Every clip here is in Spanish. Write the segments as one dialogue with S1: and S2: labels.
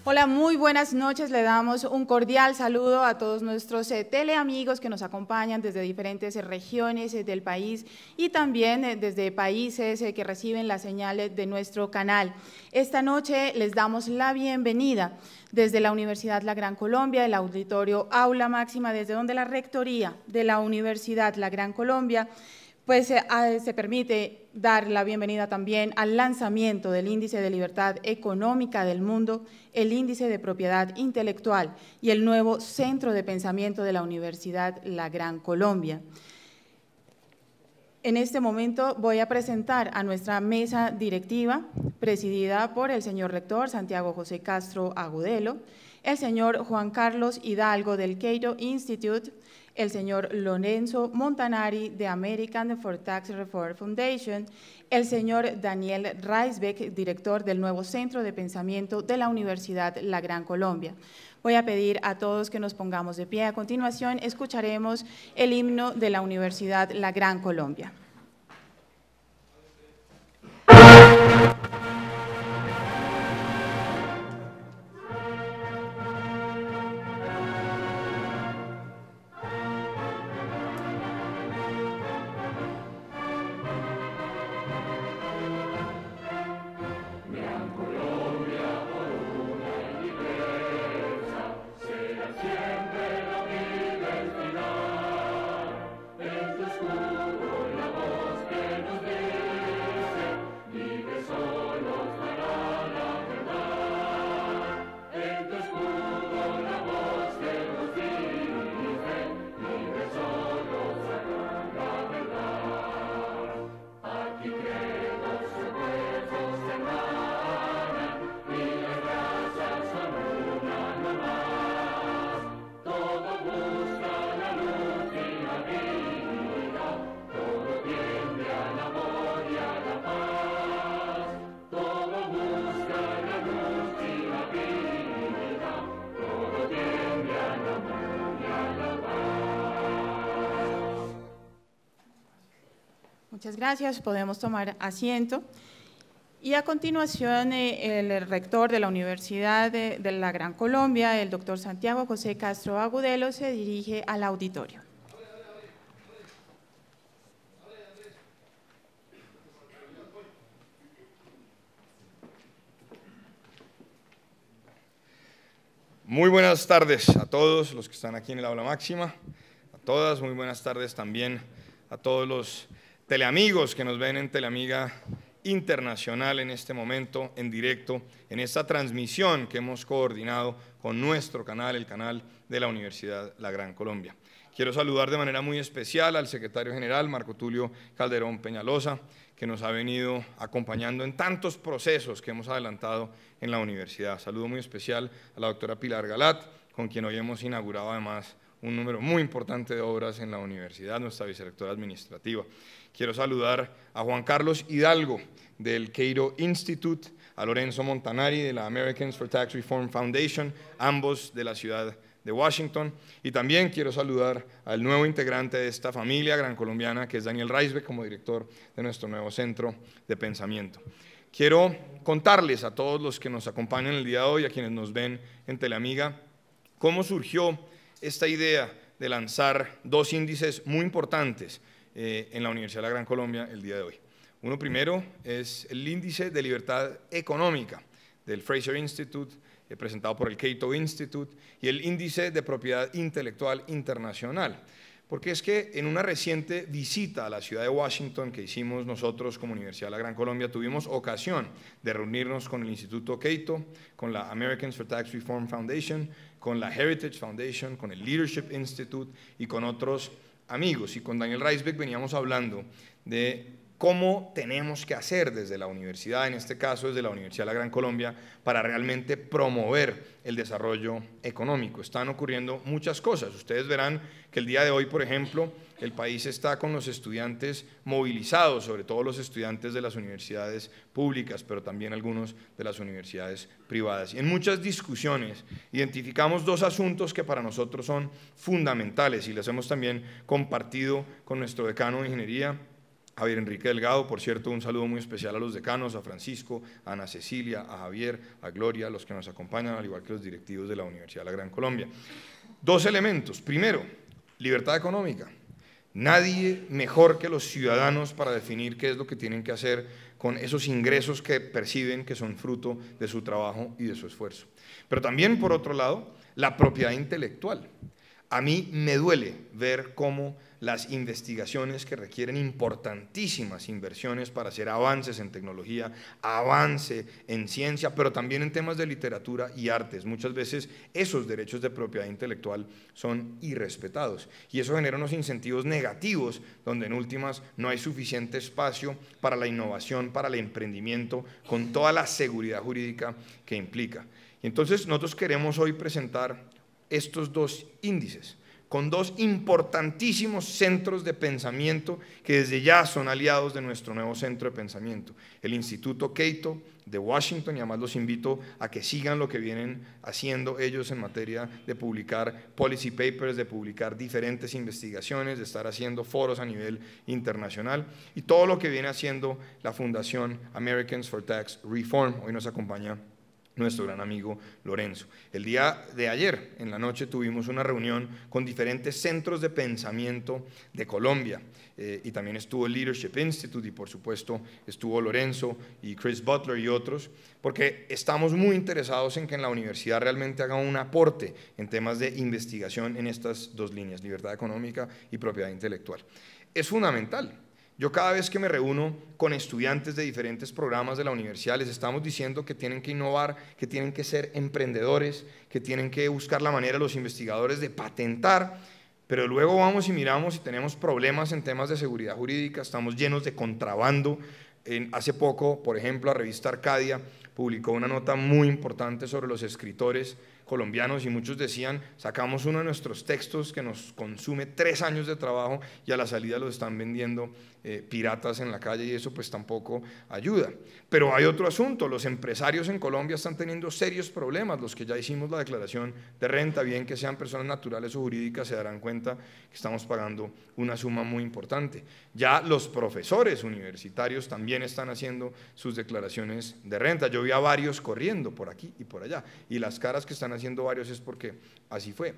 S1: Hola, muy buenas noches. Le damos un cordial saludo a todos nuestros teleamigos que nos acompañan desde diferentes regiones del país y también desde países que reciben las señales de nuestro canal. Esta noche les damos la bienvenida desde la Universidad La Gran Colombia, el auditorio Aula Máxima, desde donde la Rectoría de la Universidad La Gran Colombia pues se permite dar la bienvenida también al lanzamiento del Índice de Libertad Económica del Mundo, el Índice de Propiedad Intelectual y el nuevo Centro de Pensamiento de la Universidad La Gran Colombia. En este momento voy a presentar a nuestra mesa directiva, presidida por el señor rector Santiago José Castro Agudelo, el señor Juan Carlos Hidalgo del Cato Institute, el señor Lorenzo Montanari de American for Tax Reform Foundation, el señor Daniel Reisbeck, director del nuevo Centro de Pensamiento de la Universidad La Gran Colombia. Voy a pedir a todos que nos pongamos de pie. A continuación escucharemos el himno de la Universidad La Gran Colombia. Muchas gracias, podemos tomar asiento. Y a continuación, el rector de la Universidad de La Gran Colombia, el doctor Santiago José Castro Agudelo, se dirige al auditorio.
S2: Muy buenas tardes a todos los que están aquí en el aula máxima, a todas, muy buenas tardes también a todos los teleamigos que nos ven en Teleamiga Internacional en este momento, en directo, en esta transmisión que hemos coordinado con nuestro canal, el canal de la Universidad La Gran Colombia. Quiero saludar de manera muy especial al secretario general, Marco Tulio Calderón Peñalosa, que nos ha venido acompañando en tantos procesos que hemos adelantado en la universidad. Saludo muy especial a la doctora Pilar Galat, con quien hoy hemos inaugurado además un número muy importante de obras en la universidad, nuestra vicerrectora administrativa. Quiero saludar a Juan Carlos Hidalgo del Cato Institute, a Lorenzo Montanari de la Americans for Tax Reform Foundation, ambos de la ciudad de Washington, y también quiero saludar al nuevo integrante de esta familia gran colombiana, que es Daniel Reisbeck, como director de nuestro nuevo Centro de Pensamiento. Quiero contarles a todos los que nos acompañan el día de hoy, a quienes nos ven en Teleamiga, cómo surgió esta idea de lanzar dos índices muy importantes en la Universidad de La Gran Colombia el día de hoy. Uno primero es el Índice de Libertad Económica del Fraser Institute, presentado por el Cato Institute, y el Índice de Propiedad Intelectual Internacional. Porque es que en una reciente visita a la ciudad de Washington que hicimos nosotros como Universidad de La Gran Colombia, tuvimos ocasión de reunirnos con el Instituto Cato, con la Americans for Tax Reform Foundation, con la Heritage Foundation, con el Leadership Institute y con otros amigos. Y con Daniel Reisbeck veníamos hablando de cómo tenemos que hacer desde la universidad, en este caso desde la Universidad de La Gran Colombia, para realmente promover el desarrollo económico. Están ocurriendo muchas cosas. Ustedes verán que el día de hoy, por ejemplo, el país está con los estudiantes movilizados, sobre todo los estudiantes de las universidades públicas, pero también algunos de las universidades privadas. Y en muchas discusiones identificamos dos asuntos que para nosotros son fundamentales y les hemos también compartido con nuestro decano de Ingeniería, Javier Enrique Delgado, por cierto, un saludo muy especial a los decanos, a Francisco, a Ana Cecilia, a Javier, a Gloria, a los que nos acompañan, al igual que los directivos de la Universidad de la Gran Colombia. Dos elementos. Primero, libertad económica. Nadie mejor que los ciudadanos para definir qué es lo que tienen que hacer con esos ingresos que perciben que son fruto de su trabajo y de su esfuerzo. Pero también, por otro lado, la propiedad intelectual. A mí me duele ver cómo las investigaciones que requieren importantísimas inversiones para hacer avances en tecnología, avance en ciencia, pero también en temas de literatura y artes. Muchas veces esos derechos de propiedad intelectual son irrespetados y eso genera unos incentivos negativos donde en últimas no hay suficiente espacio para la innovación, para el emprendimiento, con toda la seguridad jurídica que implica. Y entonces nosotros queremos hoy presentar estos dos índices, con dos importantísimos centros de pensamiento que desde ya son aliados de nuestro nuevo centro de pensamiento, el Instituto Cato de Washington, y además los invito a que sigan lo que vienen haciendo ellos en materia de publicar policy papers, de publicar diferentes investigaciones, de estar haciendo foros a nivel internacional, y todo lo que viene haciendo la Fundación Americans for Tax Reform. Hoy nos acompaña nuestro gran amigo Lorenzo. El día de ayer, en la noche, tuvimos una reunión con diferentes centros de pensamiento de Colombia y también estuvo el Leadership Institute y por supuesto estuvo Lorenzo y Chris Butler y otros, porque estamos muy interesados en que en la universidad realmente haga un aporte en temas de investigación en estas dos líneas, libertad económica y propiedad intelectual. Es fundamental. Yo cada vez que me reúno con estudiantes de diferentes programas de la universidad les estamos diciendo que tienen que innovar, que tienen que ser emprendedores, que tienen que buscar la manera los investigadores de patentar, pero luego vamos y miramos y tenemos problemas en temas de seguridad jurídica, estamos llenos de contrabando. Hace poco, por ejemplo, la revista Arcadia publicó una nota muy importante sobre los escritores colombianos y muchos decían, sacamos uno de nuestros textos que nos consume 3 años de trabajo y a la salida lo están vendiendo piratas en la calle y eso pues tampoco ayuda. Pero hay otro asunto, los empresarios en Colombia están teniendo serios problemas, los que ya hicimos la declaración de renta, bien que sean personas naturales o jurídicas, se darán cuenta que estamos pagando una suma muy importante. Ya los profesores universitarios también están haciendo sus declaraciones de renta, yo vi a varios corriendo por aquí y por allá y las caras que están haciendo varios es porque así fue.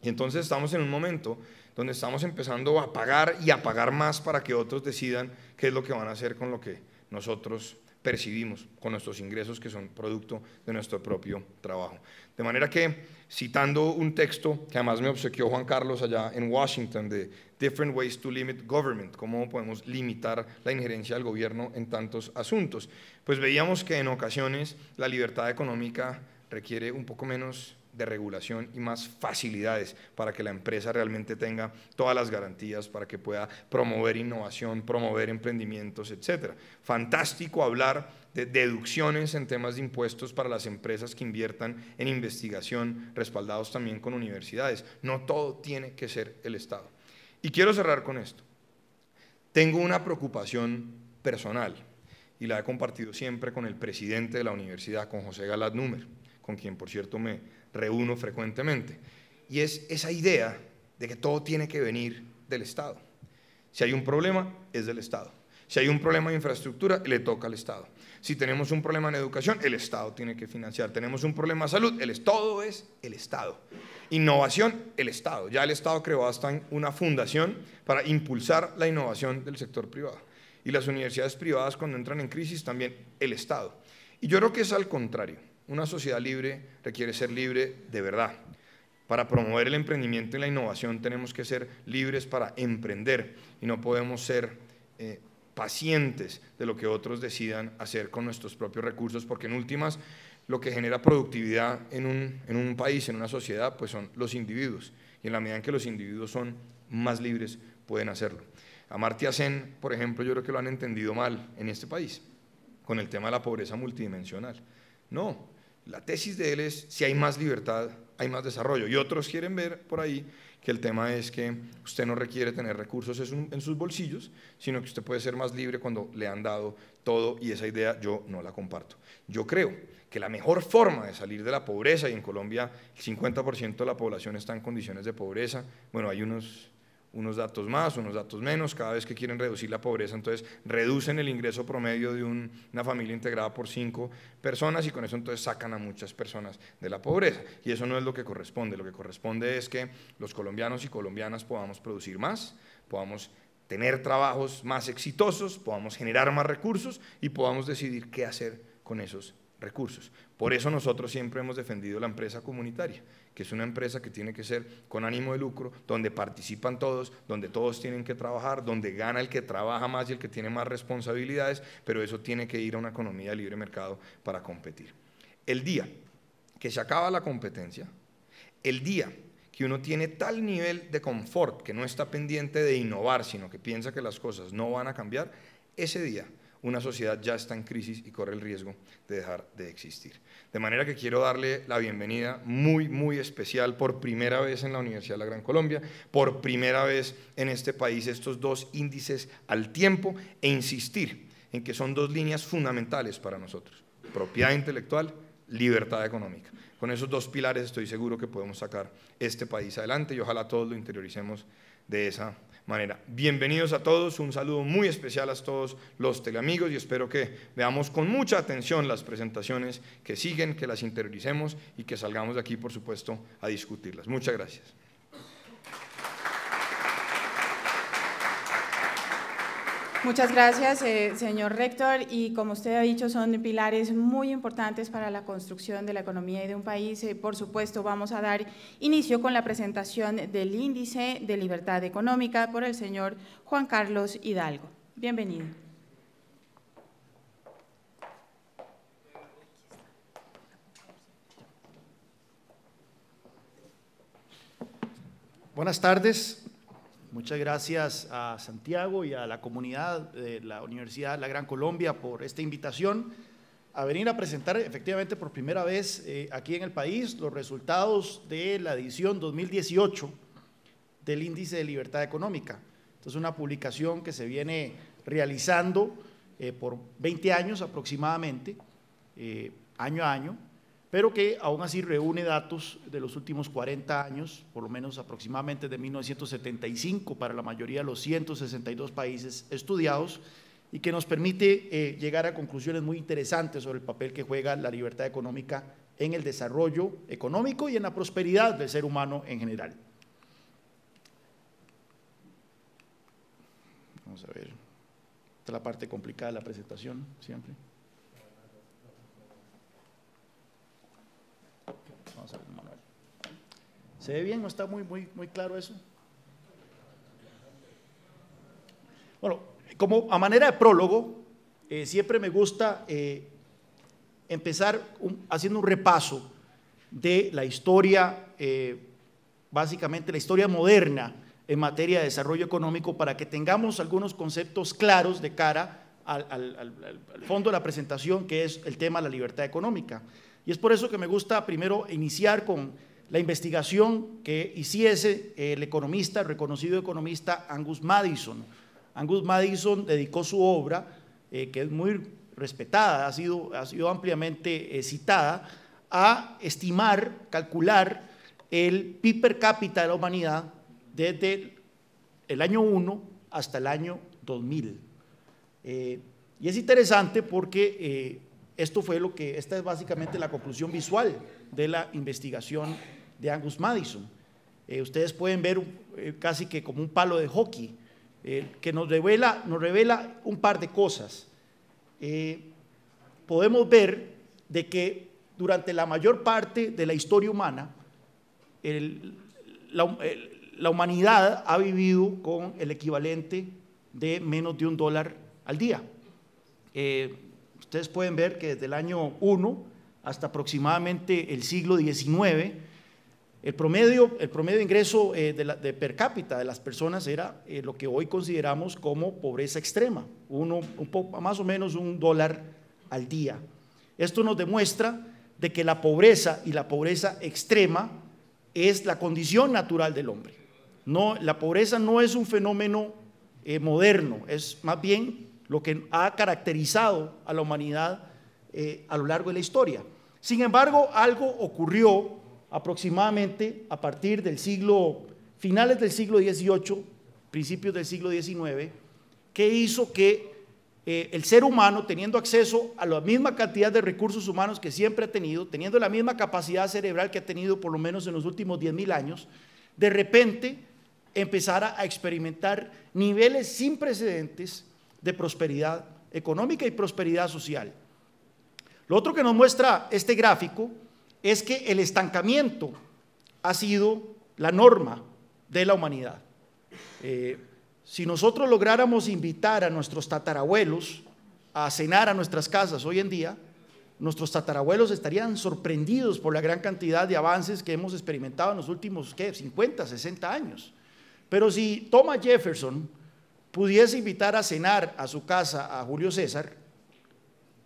S2: Y entonces estamos en un momento donde estamos empezando a pagar y a pagar más para que otros decidan qué es lo que van a hacer con lo que nosotros percibimos, con nuestros ingresos que son producto de nuestro propio trabajo. De manera que, citando un texto que además me obsequió Juan Carlos allá en Washington, de Different Ways to Limit Government, cómo podemos limitar la injerencia del gobierno en tantos asuntos, pues veíamos que en ocasiones la libertad económica requiere un poco menos de regulación y más facilidades para que la empresa realmente tenga todas las garantías para que pueda promover innovación, promover emprendimientos, etc. Fantástico hablar de deducciones en temas de impuestos para las empresas que inviertan en investigación, respaldados también con universidades. No todo tiene que ser el Estado. Y quiero cerrar con esto. Tengo una preocupación personal y la he compartido siempre con el presidente de la universidad, con José Galat Númer, con quien por cierto me reúno frecuentemente, y es esa idea de que todo tiene que venir del Estado. Si hay un problema, es del Estado. Si hay un problema de infraestructura, le toca al Estado. Si tenemos un problema en educación, el Estado tiene que financiar. Tenemos un problema de salud, todo es el Estado. Innovación, el Estado. Ya el Estado creó hasta una fundación para impulsar la innovación del sector privado. Y las universidades privadas, cuando entran en crisis, también el Estado. Y yo creo que es al contrario. Una sociedad libre requiere ser libre de verdad. Para promover el emprendimiento y la innovación tenemos que ser libres para emprender y no podemos ser pacientes de lo que otros decidan hacer con nuestros propios recursos, porque en últimas lo que genera productividad en un país, en una sociedad, pues son los individuos, y en la medida en que los individuos son más libres pueden hacerlo. Amartya Sen, por ejemplo, yo creo que lo han entendido mal en este país con el tema de la pobreza multidimensional. No, la tesis de él es, si hay más libertad, hay más desarrollo. Y otros quieren ver por ahí que el tema es que usted no requiere tener recursos en sus bolsillos, sino que usted puede ser más libre cuando le han dado todo, y esa idea yo no la comparto. Yo creo que la mejor forma de salir de la pobreza, y en Colombia el 50% de la población está en condiciones de pobreza, bueno, hay unos unos datos más, unos datos menos, cada vez que quieren reducir la pobreza, entonces reducen el ingreso promedio de una familia integrada por 5 personas y con eso entonces sacan a muchas personas de la pobreza. Y eso no es lo que corresponde es que los colombianos y colombianas podamos producir más, podamos tener trabajos más exitosos, podamos generar más recursos y podamos decidir qué hacer con esos recursos. Por eso nosotros siempre hemos defendido la empresa comunitaria, que es una empresa que tiene que ser con ánimo de lucro, donde participan todos, donde todos tienen que trabajar, donde gana el que trabaja más y el que tiene más responsabilidades, pero eso tiene que ir a una economía de libre mercado para competir. El día que se acaba la competencia, el día que uno tiene tal nivel de confort que no está pendiente de innovar, sino que piensa que las cosas no van a cambiar, ese día una sociedad ya está en crisis y corre el riesgo de dejar de existir. De manera que quiero darle la bienvenida muy especial por primera vez en la Universidad de la Gran Colombia, por primera vez en este país, estos 2 índices al tiempo e insistir en que son 2 líneas fundamentales para nosotros: propiedad intelectual, libertad económica. Con esos 2 pilares estoy seguro que podemos sacar este país adelante y ojalá todos lo interioricemos de esa manera. Bienvenidos a todos, un saludo muy especial a todos los teleamigos y espero que veamos con mucha atención las presentaciones que siguen, que las interioricemos y que salgamos de aquí, por supuesto, a discutirlas. Muchas gracias.
S1: Muchas gracias, señor rector, y como usted ha dicho, son pilares muy importantes para la construcción de la economía y de un país. Por supuesto, vamos a dar inicio con la presentación del índice de libertad económica por el señor Juan Carlos Hidalgo. Bienvenido.
S3: Buenas tardes. Muchas gracias a Santiago y a la comunidad de la Universidad de la Gran Colombia por esta invitación a venir a presentar efectivamente por primera vez aquí en el país los resultados de la edición 2018 del Índice de Libertad Económica. Esta es una publicación que se viene realizando por 20 años aproximadamente, año a año, pero que aún así reúne datos de los últimos 40 años, por lo menos aproximadamente de 1975 para la mayoría de los 162 países estudiados, y que nos permite llegar a conclusiones muy interesantes sobre el papel que juega la libertad económica en el desarrollo económico y en la prosperidad del ser humano en general. Vamos a ver, esta es la parte complicada de la presentación siempre. Vamos a ver, Manuel. ¿Se ve bien? ¿No está muy claro eso? Bueno, como a manera de prólogo, siempre me gusta empezar haciendo un repaso de la historia, básicamente la historia moderna en materia de desarrollo económico, para que tengamos algunos conceptos claros de cara al fondo de la presentación, que es el tema de la libertad económica. Y es por eso que me gusta primero iniciar con la investigación que hiciese el economista, el reconocido economista Angus Maddison. Angus Maddison dedicó su obra, que es muy respetada, ha sido ampliamente citada, a estimar, calcular el PIB per cápita de la humanidad desde el año 1 hasta el año 2000. Y es interesante porque esta es básicamente la conclusión visual de la investigación de Angus Maddison. Ustedes pueden ver casi que como un palo de hockey, que nos revela un par de cosas. Podemos ver de que durante la mayor parte de la historia humana, la humanidad ha vivido con el equivalente de menos de $1 al día. Ustedes pueden ver que desde el año 1 hasta aproximadamente el siglo XIX, el promedio de ingreso de per cápita de las personas era lo que hoy consideramos como pobreza extrema, más o menos $1 al día. Esto nos demuestra de que la pobreza y la pobreza extrema es la condición natural del hombre. No, la pobreza no es un fenómeno moderno, es más bien lo que ha caracterizado a la humanidad a lo largo de la historia. Sin embargo, algo ocurrió aproximadamente a partir del finales del siglo XVIII principios del siglo XIX, que hizo que el ser humano, teniendo acceso a la misma cantidad de recursos humanos que siempre ha tenido, teniendo la misma capacidad cerebral que ha tenido por lo menos en los últimos 10.000 años, de repente empezara a experimentar niveles sin precedentes de prosperidad económica y prosperidad social. Lo otro que nos muestra este gráfico es que el estancamiento ha sido la norma de la humanidad. Si nosotros lográramos invitar a nuestros tatarabuelos a cenar a nuestras casas hoy en día, nuestros tatarabuelos estarían sorprendidos por la gran cantidad de avances que hemos experimentado en los últimos 50, 60 años. Pero si Thomas Jefferson pudiese invitar a cenar a su casa a Julio César,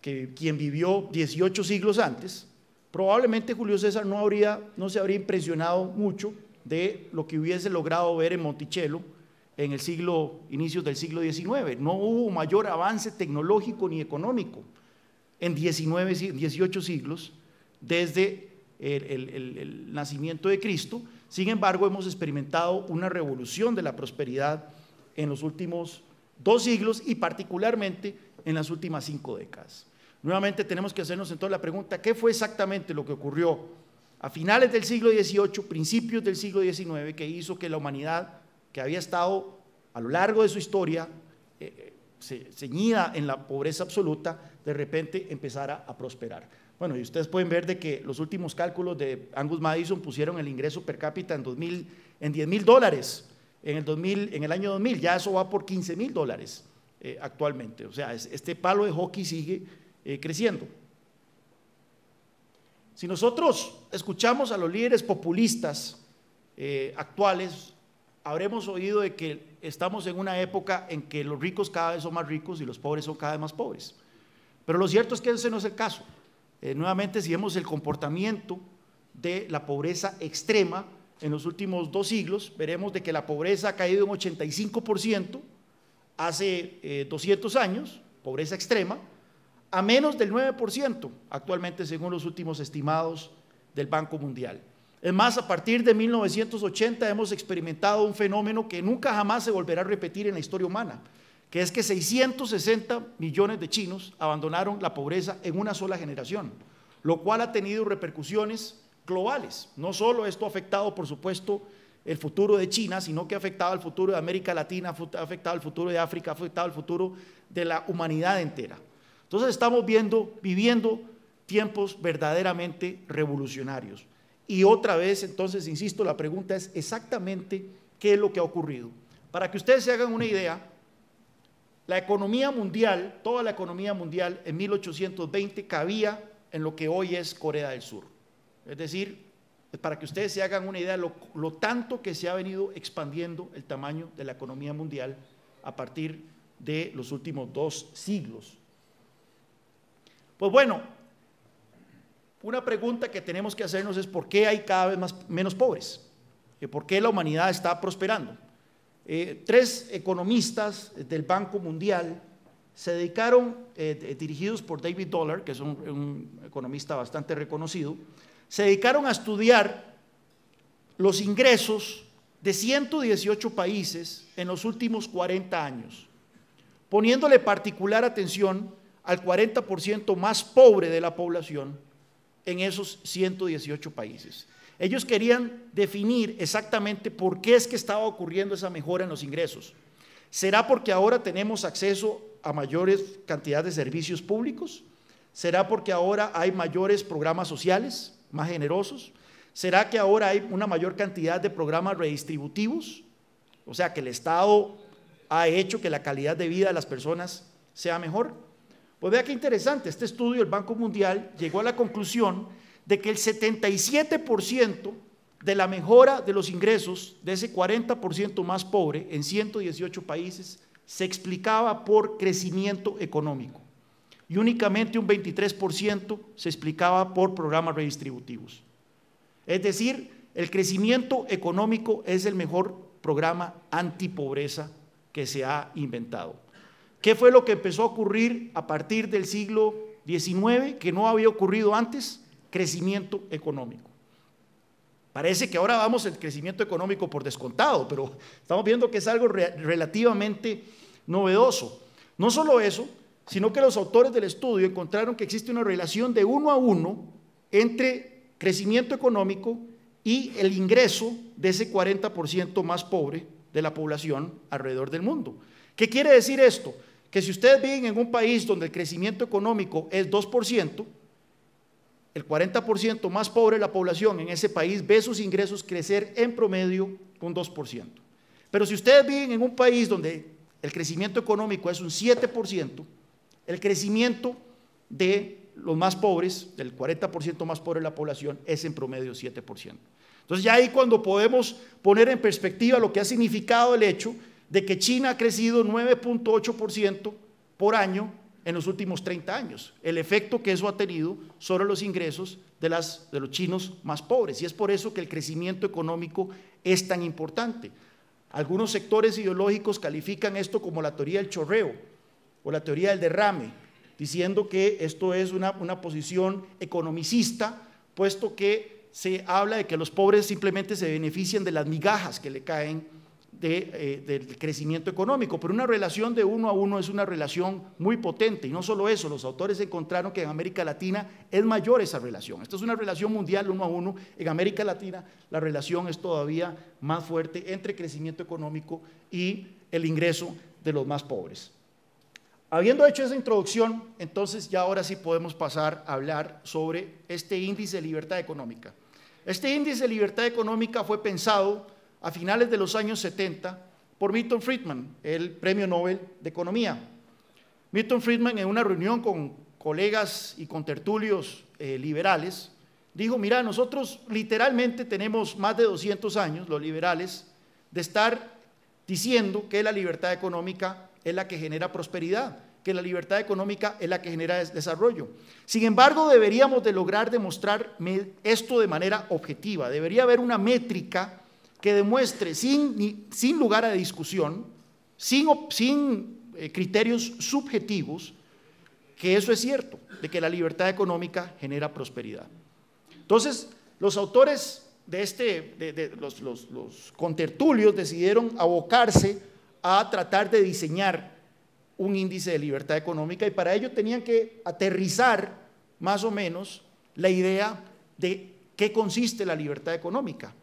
S3: quien vivió 18 siglos antes, probablemente Julio César no se habría impresionado mucho de lo que hubiese logrado ver en Monticello en el inicios del siglo XIX. No hubo mayor avance tecnológico ni económico en 18 siglos desde el nacimiento de Cristo. Sin embargo, hemos experimentado una revolución de la prosperidad en los últimos 2 siglos y particularmente en las últimas 5 décadas. Nuevamente tenemos que hacernos entonces la pregunta, ¿qué fue exactamente lo que ocurrió a finales del siglo XVIII, principios del siglo XIX, que hizo que la humanidad, que había estado a lo largo de su historia ceñida en la pobreza absoluta, de repente empezara a prosperar? Bueno, y ustedes pueden ver de que los últimos cálculos de Angus Maddison pusieron el ingreso per cápita en $10.000 en el año 2000, ya eso va por $15.000 actualmente. O sea, este palo de hockey sigue creciendo. Si nosotros escuchamos a los líderes populistas actuales, habremos oído de que estamos en una época en que los ricos cada vez son más ricos y los pobres son cada vez más pobres. Pero lo cierto es que ese no es el caso. Nuevamente, si vemos el comportamiento de la pobreza extrema en los últimos 2 siglos, veremos de que la pobreza ha caído en 85% hace 200 años, pobreza extrema, a menos del 9% actualmente según los últimos estimados del Banco Mundial. Es más, a partir de 1980 hemos experimentado un fenómeno que nunca jamás se volverá a repetir en la historia humana, que es que 660 millones de chinos abandonaron la pobreza en una sola generación, lo cual ha tenido repercusiones globales. No solo esto ha afectado, por supuesto, el futuro de China, sino que ha afectado el futuro de América Latina, ha afectado el futuro de África, ha afectado el futuro de la humanidad entera. Entonces estamos viviendo tiempos verdaderamente revolucionarios. Y otra vez, entonces, insisto, la pregunta es exactamente qué es lo que ha ocurrido. Para que ustedes se hagan una idea, la economía mundial, toda la economía mundial en 1820 cabía en lo que hoy es Corea del Sur. Es decir, para que ustedes se hagan una idea lo tanto que se ha venido expandiendo el tamaño de la economía mundial a partir de los últimos 2 siglos. Pues bueno, una pregunta que tenemos que hacernos es ¿por qué hay cada vez menos pobres? ¿Por qué la humanidad está prosperando? 3 economistas del Banco Mundial se dedicaron, dirigidos por David Dollar, que es un economista bastante reconocido, se dedicaron a estudiar los ingresos de 118 países en los últimos 40 años, poniéndole particular atención al 40% más pobre de la población en esos 118 países. Ellos querían definir exactamente por qué es que estaba ocurriendo esa mejora en los ingresos. ¿Será porque ahora tenemos acceso a mayores cantidades de servicios públicos? ¿Será porque ahora hay mayores programas sociales más generosos? ¿Será que ahora hay una mayor cantidad de programas redistributivos? O sea, que el Estado ha hecho que la calidad de vida de las personas sea mejor. Pues vea qué interesante, este estudio del Banco Mundial llegó a la conclusión de que el 77% de la mejora de los ingresos de ese 40% más pobre en 118 países se explicaba por crecimiento económico y únicamente un 23% se explicaba por programas redistributivos. Es decir, el crecimiento económico es el mejor programa antipobreza que se ha inventado. ¿Qué fue lo que empezó a ocurrir a partir del siglo XIX que no había ocurrido antes? Crecimiento económico. Parece que ahora vamos el crecimiento económico por descontado, pero estamos viendo que es algo relativamente novedoso. No solo eso, sino que los autores del estudio encontraron que existe una relación de 1 a 1 entre crecimiento económico y el ingreso de ese 40% más pobre de la población alrededor del mundo. ¿Qué quiere decir esto? Que si ustedes viven en un país donde el crecimiento económico es 2%, el 40% más pobre de la población en ese país ve sus ingresos crecer en promedio un 2%. Pero si ustedes viven en un país donde el crecimiento económico es un 7%, el crecimiento de los más pobres, del 40% más pobre de la población, es en promedio 7%. Entonces ya ahí cuando podemos poner en perspectiva lo que ha significado el hecho de que China ha crecido 9.8% por año en los últimos 30 años, el efecto que eso ha tenido sobre los ingresos de los chinos más pobres, y es por eso que el crecimiento económico es tan importante. Algunos sectores ideológicos califican esto como la teoría del chorreo o la teoría del derrame, diciendo que esto es una posición economicista, puesto que se habla de que los pobres simplemente se benefician de las migajas que le caen del crecimiento económico, pero una relación de 1 a 1 es una relación muy potente, y no solo eso, los autores encontraron que en América Latina es mayor esa relación. Esta es una relación mundial 1 a 1, en América Latina la relación es todavía más fuerte entre crecimiento económico y el ingreso de los más pobres. Habiendo hecho esa introducción, entonces ya ahora sí podemos pasar a hablar sobre este índice de libertad económica. Este índice de libertad económica fue pensado a finales de los años 70 por Milton Friedman, el premio Nobel de Economía. Milton Friedman, en una reunión con colegas y contertulios liberales, dijo: mira, nosotros literalmente tenemos más de 200 años, los liberales, de estar diciendo que la libertad económica es la que genera prosperidad, que la libertad económica es la que genera desarrollo. Sin embargo, deberíamos de lograr demostrar esto de manera objetiva. Debería haber una métrica que demuestre sin lugar a discusión, sin criterios subjetivos, que eso es cierto, de que la libertad económica genera prosperidad. Entonces, los autores de los contertulios decidieron abocarse a tratar de diseñar un índice de libertad económica, y para ello tenían que aterrizar más o menos la idea de qué consiste la libertad económica.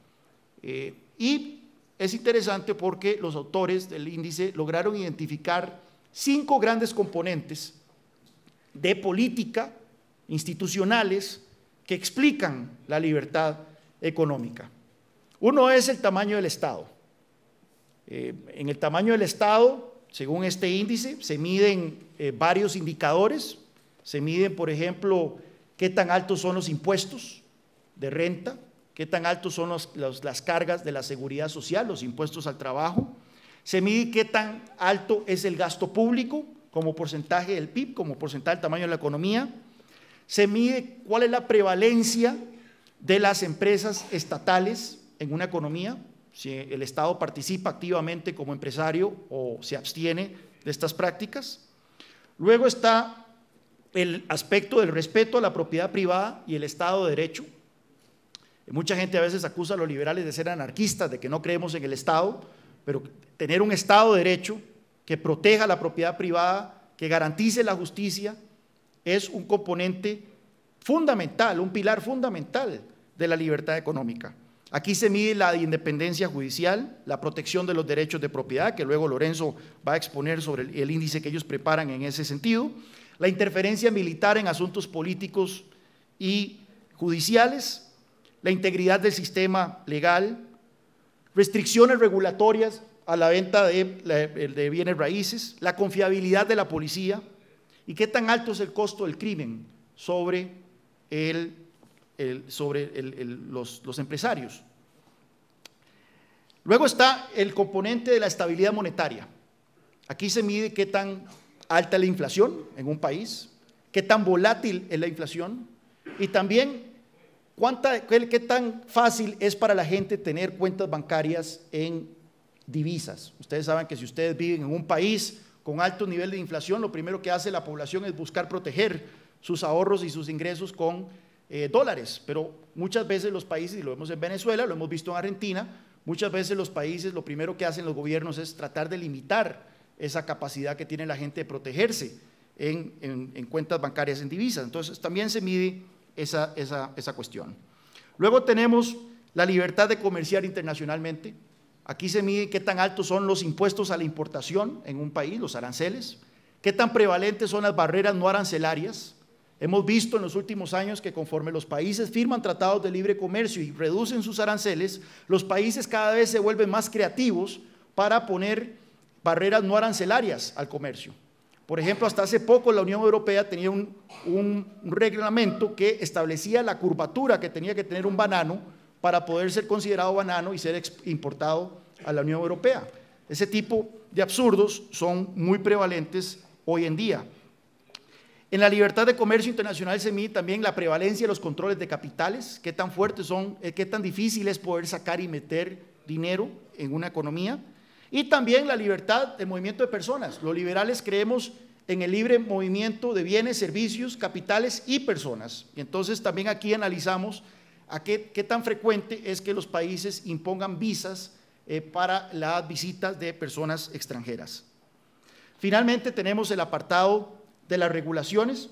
S3: Y es interesante porque los autores del índice lograron identificar 5 grandes componentes de política institucionales que explican la libertad económica. Uno es el tamaño del Estado. En el tamaño del Estado, según este índice, se miden varios indicadores. Se miden, por ejemplo, qué tan altos son los impuestos de renta, qué tan altos son las cargas de la seguridad social, los impuestos al trabajo. Se mide qué tan alto es el gasto público como porcentaje del PIB, como porcentaje del tamaño de la economía. Se mide cuál es la prevalencia de las empresas estatales en una economía, si el Estado participa activamente como empresario o se abstiene de estas prácticas. Luego está el aspecto del respeto a la propiedad privada y el Estado de Derecho. Mucha gente a veces acusa a los liberales de ser anarquistas, de que no creemos en el Estado, pero tener un Estado de Derecho que proteja la propiedad privada, que garantice la justicia, es un componente fundamental, un pilar fundamental de la libertad económica. Aquí se mide la independencia judicial, la protección de los derechos de propiedad, que luego Lorenzo va a exponer sobre el índice que ellos preparan en ese sentido, la interferencia militar en asuntos políticos y judiciales, la integridad del sistema legal, restricciones regulatorias a la venta de bienes raíces, la confiabilidad de la policía y qué tan alto es el costo del crimen sobre los empresarios. Luego está el componente de la estabilidad monetaria. Aquí se mide qué tan alta es la inflación en un país, qué tan volátil es la inflación y también qué tan fácil es para la gente tener cuentas bancarias en divisas. Ustedes saben que si ustedes viven en un país con alto nivel de inflación, lo primero que hace la población es buscar proteger sus ahorros y sus ingresos con dólares, pero muchas veces los países, y lo vemos en Venezuela, lo hemos visto en Argentina, muchas veces los países lo primero que hacen los gobiernos es tratar de limitar esa capacidad que tiene la gente de protegerse en cuentas bancarias en divisas. Entonces también se mide esa cuestión. Luego tenemos la libertad de comerciar internacionalmente. Aquí se mide qué tan altos son los impuestos a la importación en un país, los aranceles, qué tan prevalentes son las barreras no arancelarias. Hemos visto en los últimos años que conforme los países firman tratados de libre comercio y reducen sus aranceles, los países cada vez se vuelven más creativos para poner barreras no arancelarias al comercio. Por ejemplo, hasta hace poco la Unión Europea tenía un reglamento que establecía la curvatura que tenía que tener un banano para poder ser considerado banano y ser importado a la Unión Europea. Ese tipo de absurdos son muy prevalentes hoy en día. En la libertad de comercio internacional se mide también la prevalencia de los controles de capitales, qué tan fuertes son, qué tan difícil es poder sacar y meter dinero en una economía, y también la libertad de movimiento de personas. Los liberales creemos en el libre movimiento de bienes, servicios, capitales y personas. Y entonces también aquí analizamos qué tan frecuente es que los países impongan visas para las visitas de personas extranjeras. Finalmente tenemos el apartado de las regulaciones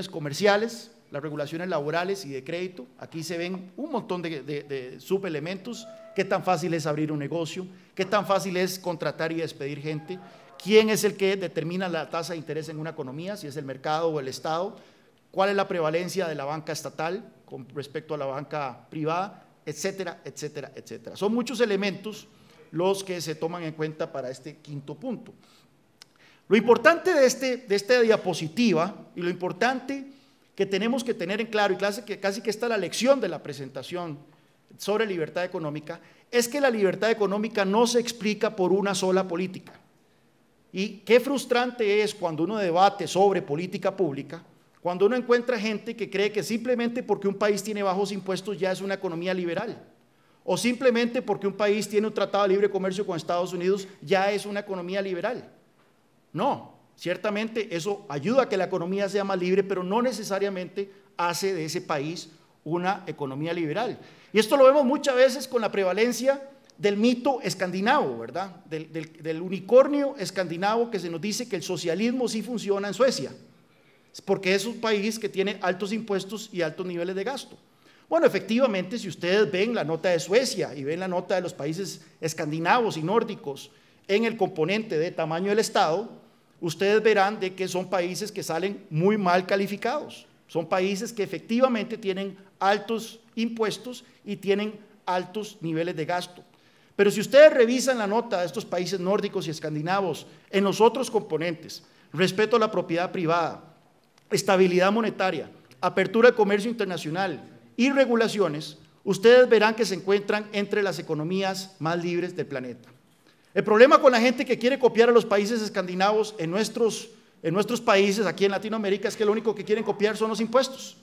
S3: comerciales, las regulaciones laborales y de crédito. Aquí se ven un montón de subelementos, qué tan fácil es abrir un negocio, qué tan fácil es contratar y despedir gente, quién es el que determina la tasa de interés en una economía, si es el mercado o el Estado, cuál es la prevalencia de la banca estatal con respecto a la banca privada, etcétera, etcétera, etcétera. Son muchos elementos los que se toman en cuenta para este quinto punto. Lo importante de esta diapositiva y lo importante que tenemos que tener en claro, y casi que esta es la lección de la presentación sobre libertad económica, es que la libertad económica no se explica por una sola política. Y qué frustrante es cuando uno debate sobre política pública, cuando uno encuentra gente que cree que simplemente porque un país tiene bajos impuestos ya es una economía liberal, o simplemente porque un país tiene un tratado de libre comercio con Estados Unidos ya es una economía liberal. No, ciertamente eso ayuda a que la economía sea más libre, pero no necesariamente hace de ese país una economía liberal. Y esto lo vemos muchas veces con la prevalencia del mito escandinavo, ¿verdad? Del unicornio escandinavo que se nos dice que el socialismo sí funciona en Suecia, porque es un país que tiene altos impuestos y altos niveles de gasto. Bueno, efectivamente, si ustedes ven la nota de Suecia y ven la nota de los países escandinavos y nórdicos en el componente de tamaño del Estado, ustedes verán de que son países que salen muy mal calificados. Son países que efectivamente tienen altos impuestos y tienen altos niveles de gasto. Pero si ustedes revisan la nota de estos países nórdicos y escandinavos en los otros componentes, respeto a la propiedad privada, estabilidad monetaria, apertura de comercio internacional y regulaciones, ustedes verán que se encuentran entre las economías más libres del planeta. El problema con la gente que quiere copiar a los países escandinavos en nuestros países, aquí en Latinoamérica, es que lo único que quieren copiar son los impuestos.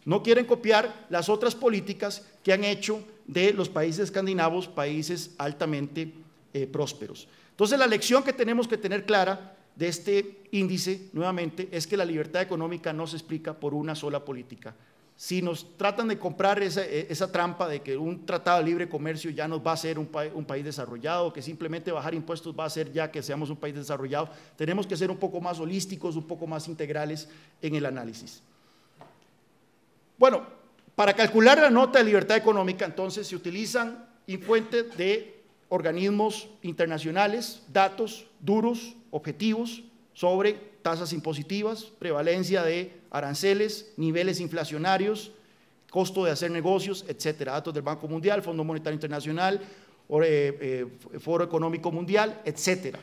S3: No quieren copiar las otras políticas que han hecho de los países escandinavos países altamente prósperos. Entonces, la lección que tenemos que tener clara de este índice, nuevamente, es que la libertad económica no se explica por una sola política. Si nos tratan de comprar esa trampa de que un tratado de libre comercio ya nos va a hacer un país desarrollado, que simplemente bajar impuestos va a hacer ya que seamos un país desarrollado, tenemos que ser un poco más holísticos, un poco más integrales en el análisis. Bueno, para calcular la nota de libertad económica, entonces, se utilizan fuentes de organismos internacionales, datos duros, objetivos, sobre tasas impositivas, prevalencia de aranceles, niveles inflacionarios, costo de hacer negocios, etcétera. Datos del Banco Mundial, Fondo Monetario Internacional, Foro Económico Mundial, etcétera.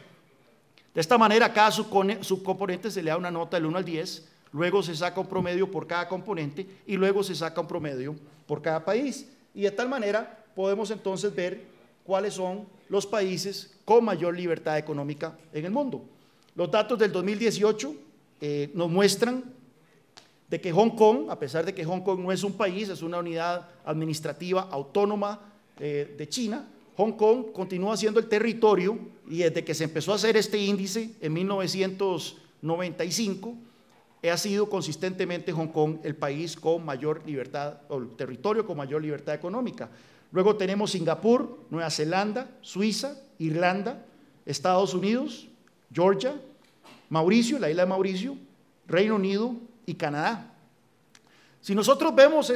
S3: De esta manera, a cada subcomponente se le da una nota del 1 al 10, luego se saca un promedio por cada componente y luego se saca un promedio por cada país. Y de tal manera podemos entonces ver cuáles son los países con mayor libertad económica en el mundo. Los datos del 2018 nos muestran de que Hong Kong, a pesar de que Hong Kong no es un país, es una unidad administrativa autónoma de China, Hong Kong continúa siendo el territorio, y desde que se empezó a hacer este índice en 1995, ha sido consistentemente Hong Kong el país con mayor libertad, o el territorio con mayor libertad económica. Luego tenemos Singapur, Nueva Zelanda, Suiza, Irlanda, Estados Unidos, Georgia, Mauricio, la isla de Mauricio, Reino Unido y Canadá. Si nosotros vemos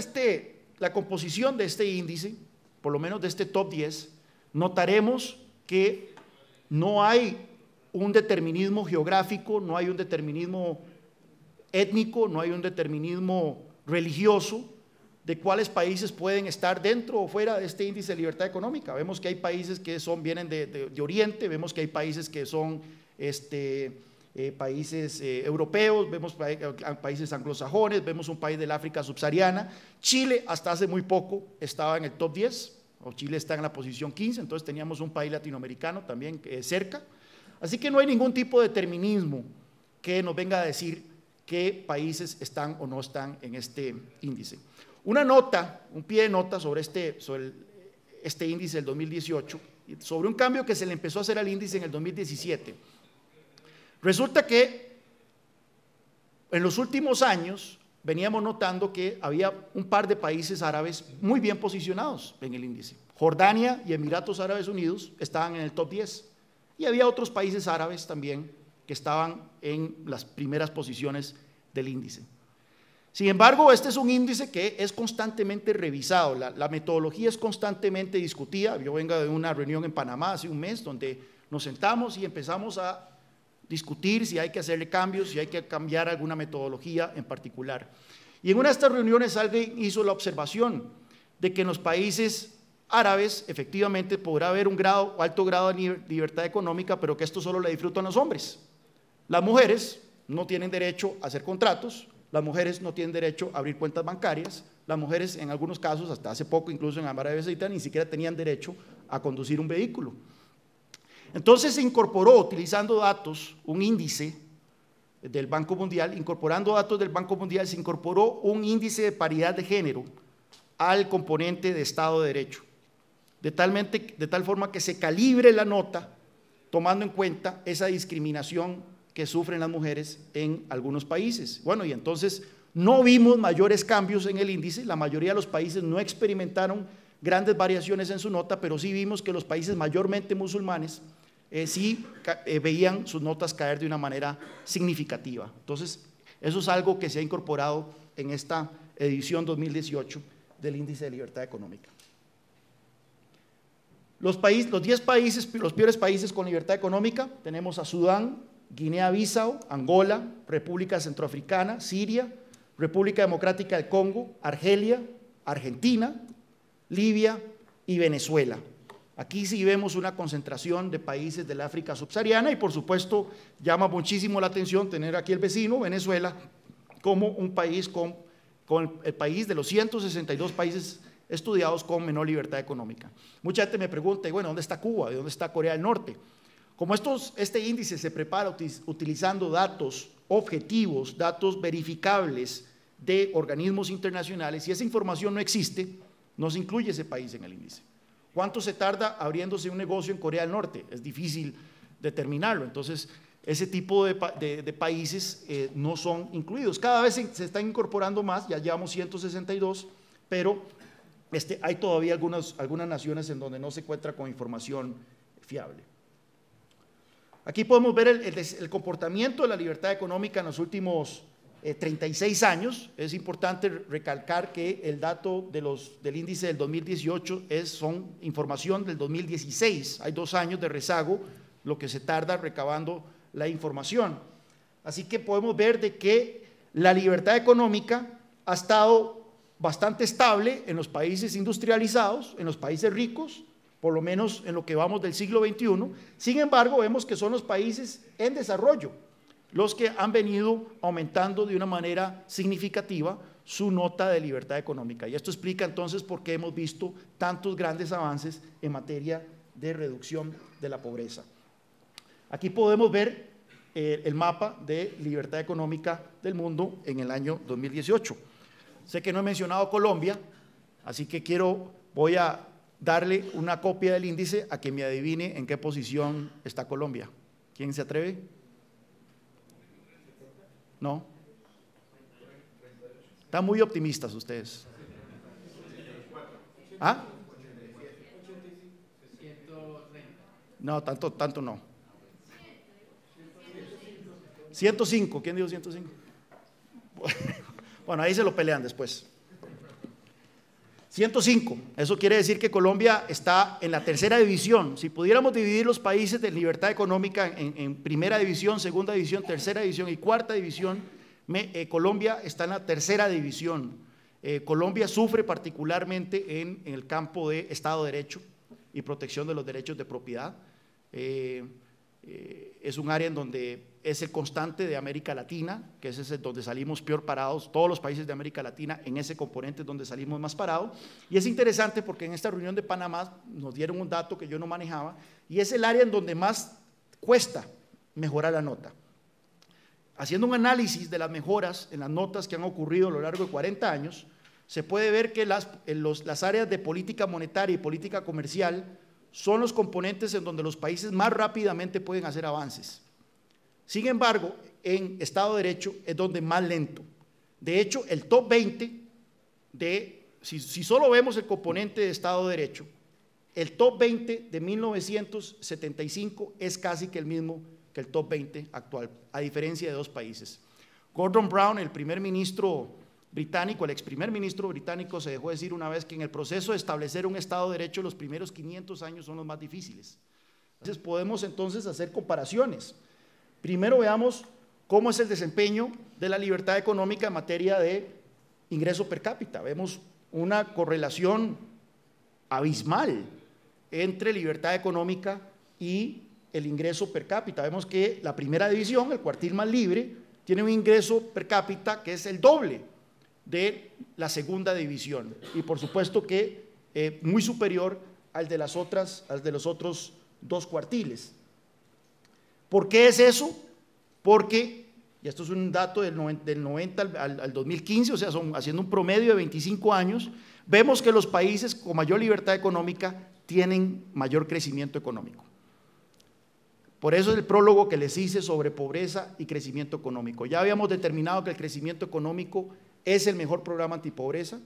S3: la composición de este índice, por lo menos de este top 10, notaremos que no hay un determinismo geográfico, no hay un determinismo étnico, no hay un determinismo religioso de cuáles países pueden estar dentro o fuera de este índice de libertad económica. Vemos que hay países que vienen de Oriente, vemos que hay países que son países europeos, vemos países anglosajones, vemos un país del África subsahariana. Chile hasta hace muy poco estaba en el top 10, o Chile está en la posición 15, entonces teníamos un país latinoamericano también cerca. Así que no hay ningún tipo de determinismo que nos venga a decir qué países están o no están en este índice. Una nota, un pie de nota sobre este índice del 2018, sobre un cambio que se le empezó a hacer al índice en el 2017. Resulta que en los últimos años veníamos notando que había un par de países árabes muy bien posicionados en el índice. Jordania y Emiratos Árabes Unidos estaban en el top 10 y había otros países árabes también que estaban en las primeras posiciones del índice. Sin embargo, este es un índice que es constantemente revisado, la metodología es constantemente discutida. Yo vengo de una reunión en Panamá hace un mes donde nos sentamos y empezamos a discutir si hay que hacerle cambios, si hay que cambiar alguna metodología en particular. Y en una de estas reuniones alguien hizo la observación de que en los países árabes efectivamente podrá haber un alto grado de libertad económica, pero que esto solo le disfrutan los hombres. Las mujeres no tienen derecho a hacer contratos, las mujeres no tienen derecho a abrir cuentas bancarias, las mujeres en algunos casos, hasta hace poco incluso en Arabia Saudita, ni siquiera tenían derecho a conducir un vehículo. Entonces se incorporó, utilizando datos, un índice del Banco Mundial, incorporando datos del Banco Mundial, se incorporó un índice de paridad de género al componente de Estado de Derecho, de tal forma que se calibre la nota tomando en cuenta esa discriminación que sufren las mujeres en algunos países. Bueno, y entonces no vimos mayores cambios en el índice, la mayoría de los países no experimentaron grandes variaciones en su nota, pero sí vimos que los países mayormente musulmanes sí veían sus notas caer de una manera significativa. Entonces, eso es algo que se ha incorporado en esta edición 2018 del Índice de Libertad Económica. Los 10 países, los peores países con libertad económica, tenemos a Sudán, Guinea-Bissau, Angola, República Centroafricana, Siria, República Democrática del Congo, Argelia, Argentina, Libia y Venezuela. Aquí sí vemos una concentración de países del África subsahariana y por supuesto llama muchísimo la atención tener aquí el vecino, Venezuela, como un país con el país de los 162 países estudiados con menor libertad económica. Mucha gente me pregunta, bueno, ¿dónde está Cuba? ¿De dónde está Corea del Norte? Como este índice se prepara utilizando datos objetivos, datos verificables de organismos internacionales, y esa información no existe, no se incluye ese país en el índice. ¿Cuánto se tarda abriéndose un negocio en Corea del Norte? Es difícil determinarlo, entonces ese tipo de países no son incluidos. Cada vez se están incorporando más, ya llevamos 162, pero hay todavía algunas naciones en donde no se encuentra con información fiable. Aquí podemos ver el comportamiento de la libertad económica en los últimos 36 años. Es importante recalcar que el dato del índice del 2018 son información del 2016. Hay 2 años de rezago, lo que se tarda recabando la información. Así que podemos ver de que la libertad económica ha estado bastante estable en los países industrializados, en los países ricos, por lo menos en lo que vamos del siglo XXI. Sin embargo, vemos que son los países en desarrollo los que han venido aumentando de una manera significativa su nota de libertad económica. Y esto explica entonces por qué hemos visto tantos grandes avances en materia de reducción de la pobreza. Aquí podemos ver el mapa de libertad económica del mundo en el año 2018. Sé que no he mencionado Colombia, así que voy a darle una copia del índice a que me adivine en qué posición está Colombia. ¿Quién se atreve? ¿No? Están muy optimistas ustedes. ¿Ah? No, tanto no. 105, ¿quién dijo 105? Bueno, ahí se lo pelean después. 105, eso quiere decir que Colombia está en la tercera división. Si pudiéramos dividir los países de libertad económica en primera división, segunda división, tercera división y cuarta división, Colombia está en la tercera división. Colombia sufre particularmente en el campo de Estado de Derecho y protección de los derechos de propiedad. Es un área en donde es el constante de América Latina, que es donde salimos peor parados, todos los países de América Latina, en ese componente es donde salimos más parados. Y es interesante porque en esta reunión de Panamá nos dieron un dato que yo no manejaba, y es el área en donde más cuesta mejorar la nota. Haciendo un análisis de las mejoras en las notas que han ocurrido a lo largo de 40 años, se puede ver que las áreas de política monetaria y política comercial son los componentes en donde los países más rápidamente pueden hacer avances. Sin embargo, en Estado de Derecho es donde más lento. De hecho, el top 20 si solo vemos el componente de Estado de Derecho, el top 20 de 1975 es casi que el mismo que el top 20 actual, a diferencia de dos países. Gordon Brown, el primer ministro británico, el ex primer ministro británico, se dejó decir una vez que en el proceso de establecer un Estado de Derecho los primeros 500 años son los más difíciles. Entonces podemos entonces hacer comparaciones. Primero veamos cómo es el desempeño de la libertad económica en materia de ingreso per cápita. Vemos una correlación abismal entre libertad económica y el ingreso per cápita. Vemos que la primera división, el cuartil más libre, tiene un ingreso per cápita que es el doble de la segunda división y por supuesto que muy superior al de los otros dos cuartiles. ¿Por qué es eso? Porque, y esto es un dato del 90 al 2015, o sea, haciendo un promedio de 25 años, vemos que los países con mayor libertad económica tienen mayor crecimiento económico. Por eso es el prólogo que les hice sobre pobreza y crecimiento económico. Ya habíamos determinado que el crecimiento económico es el mejor programa antipobreza.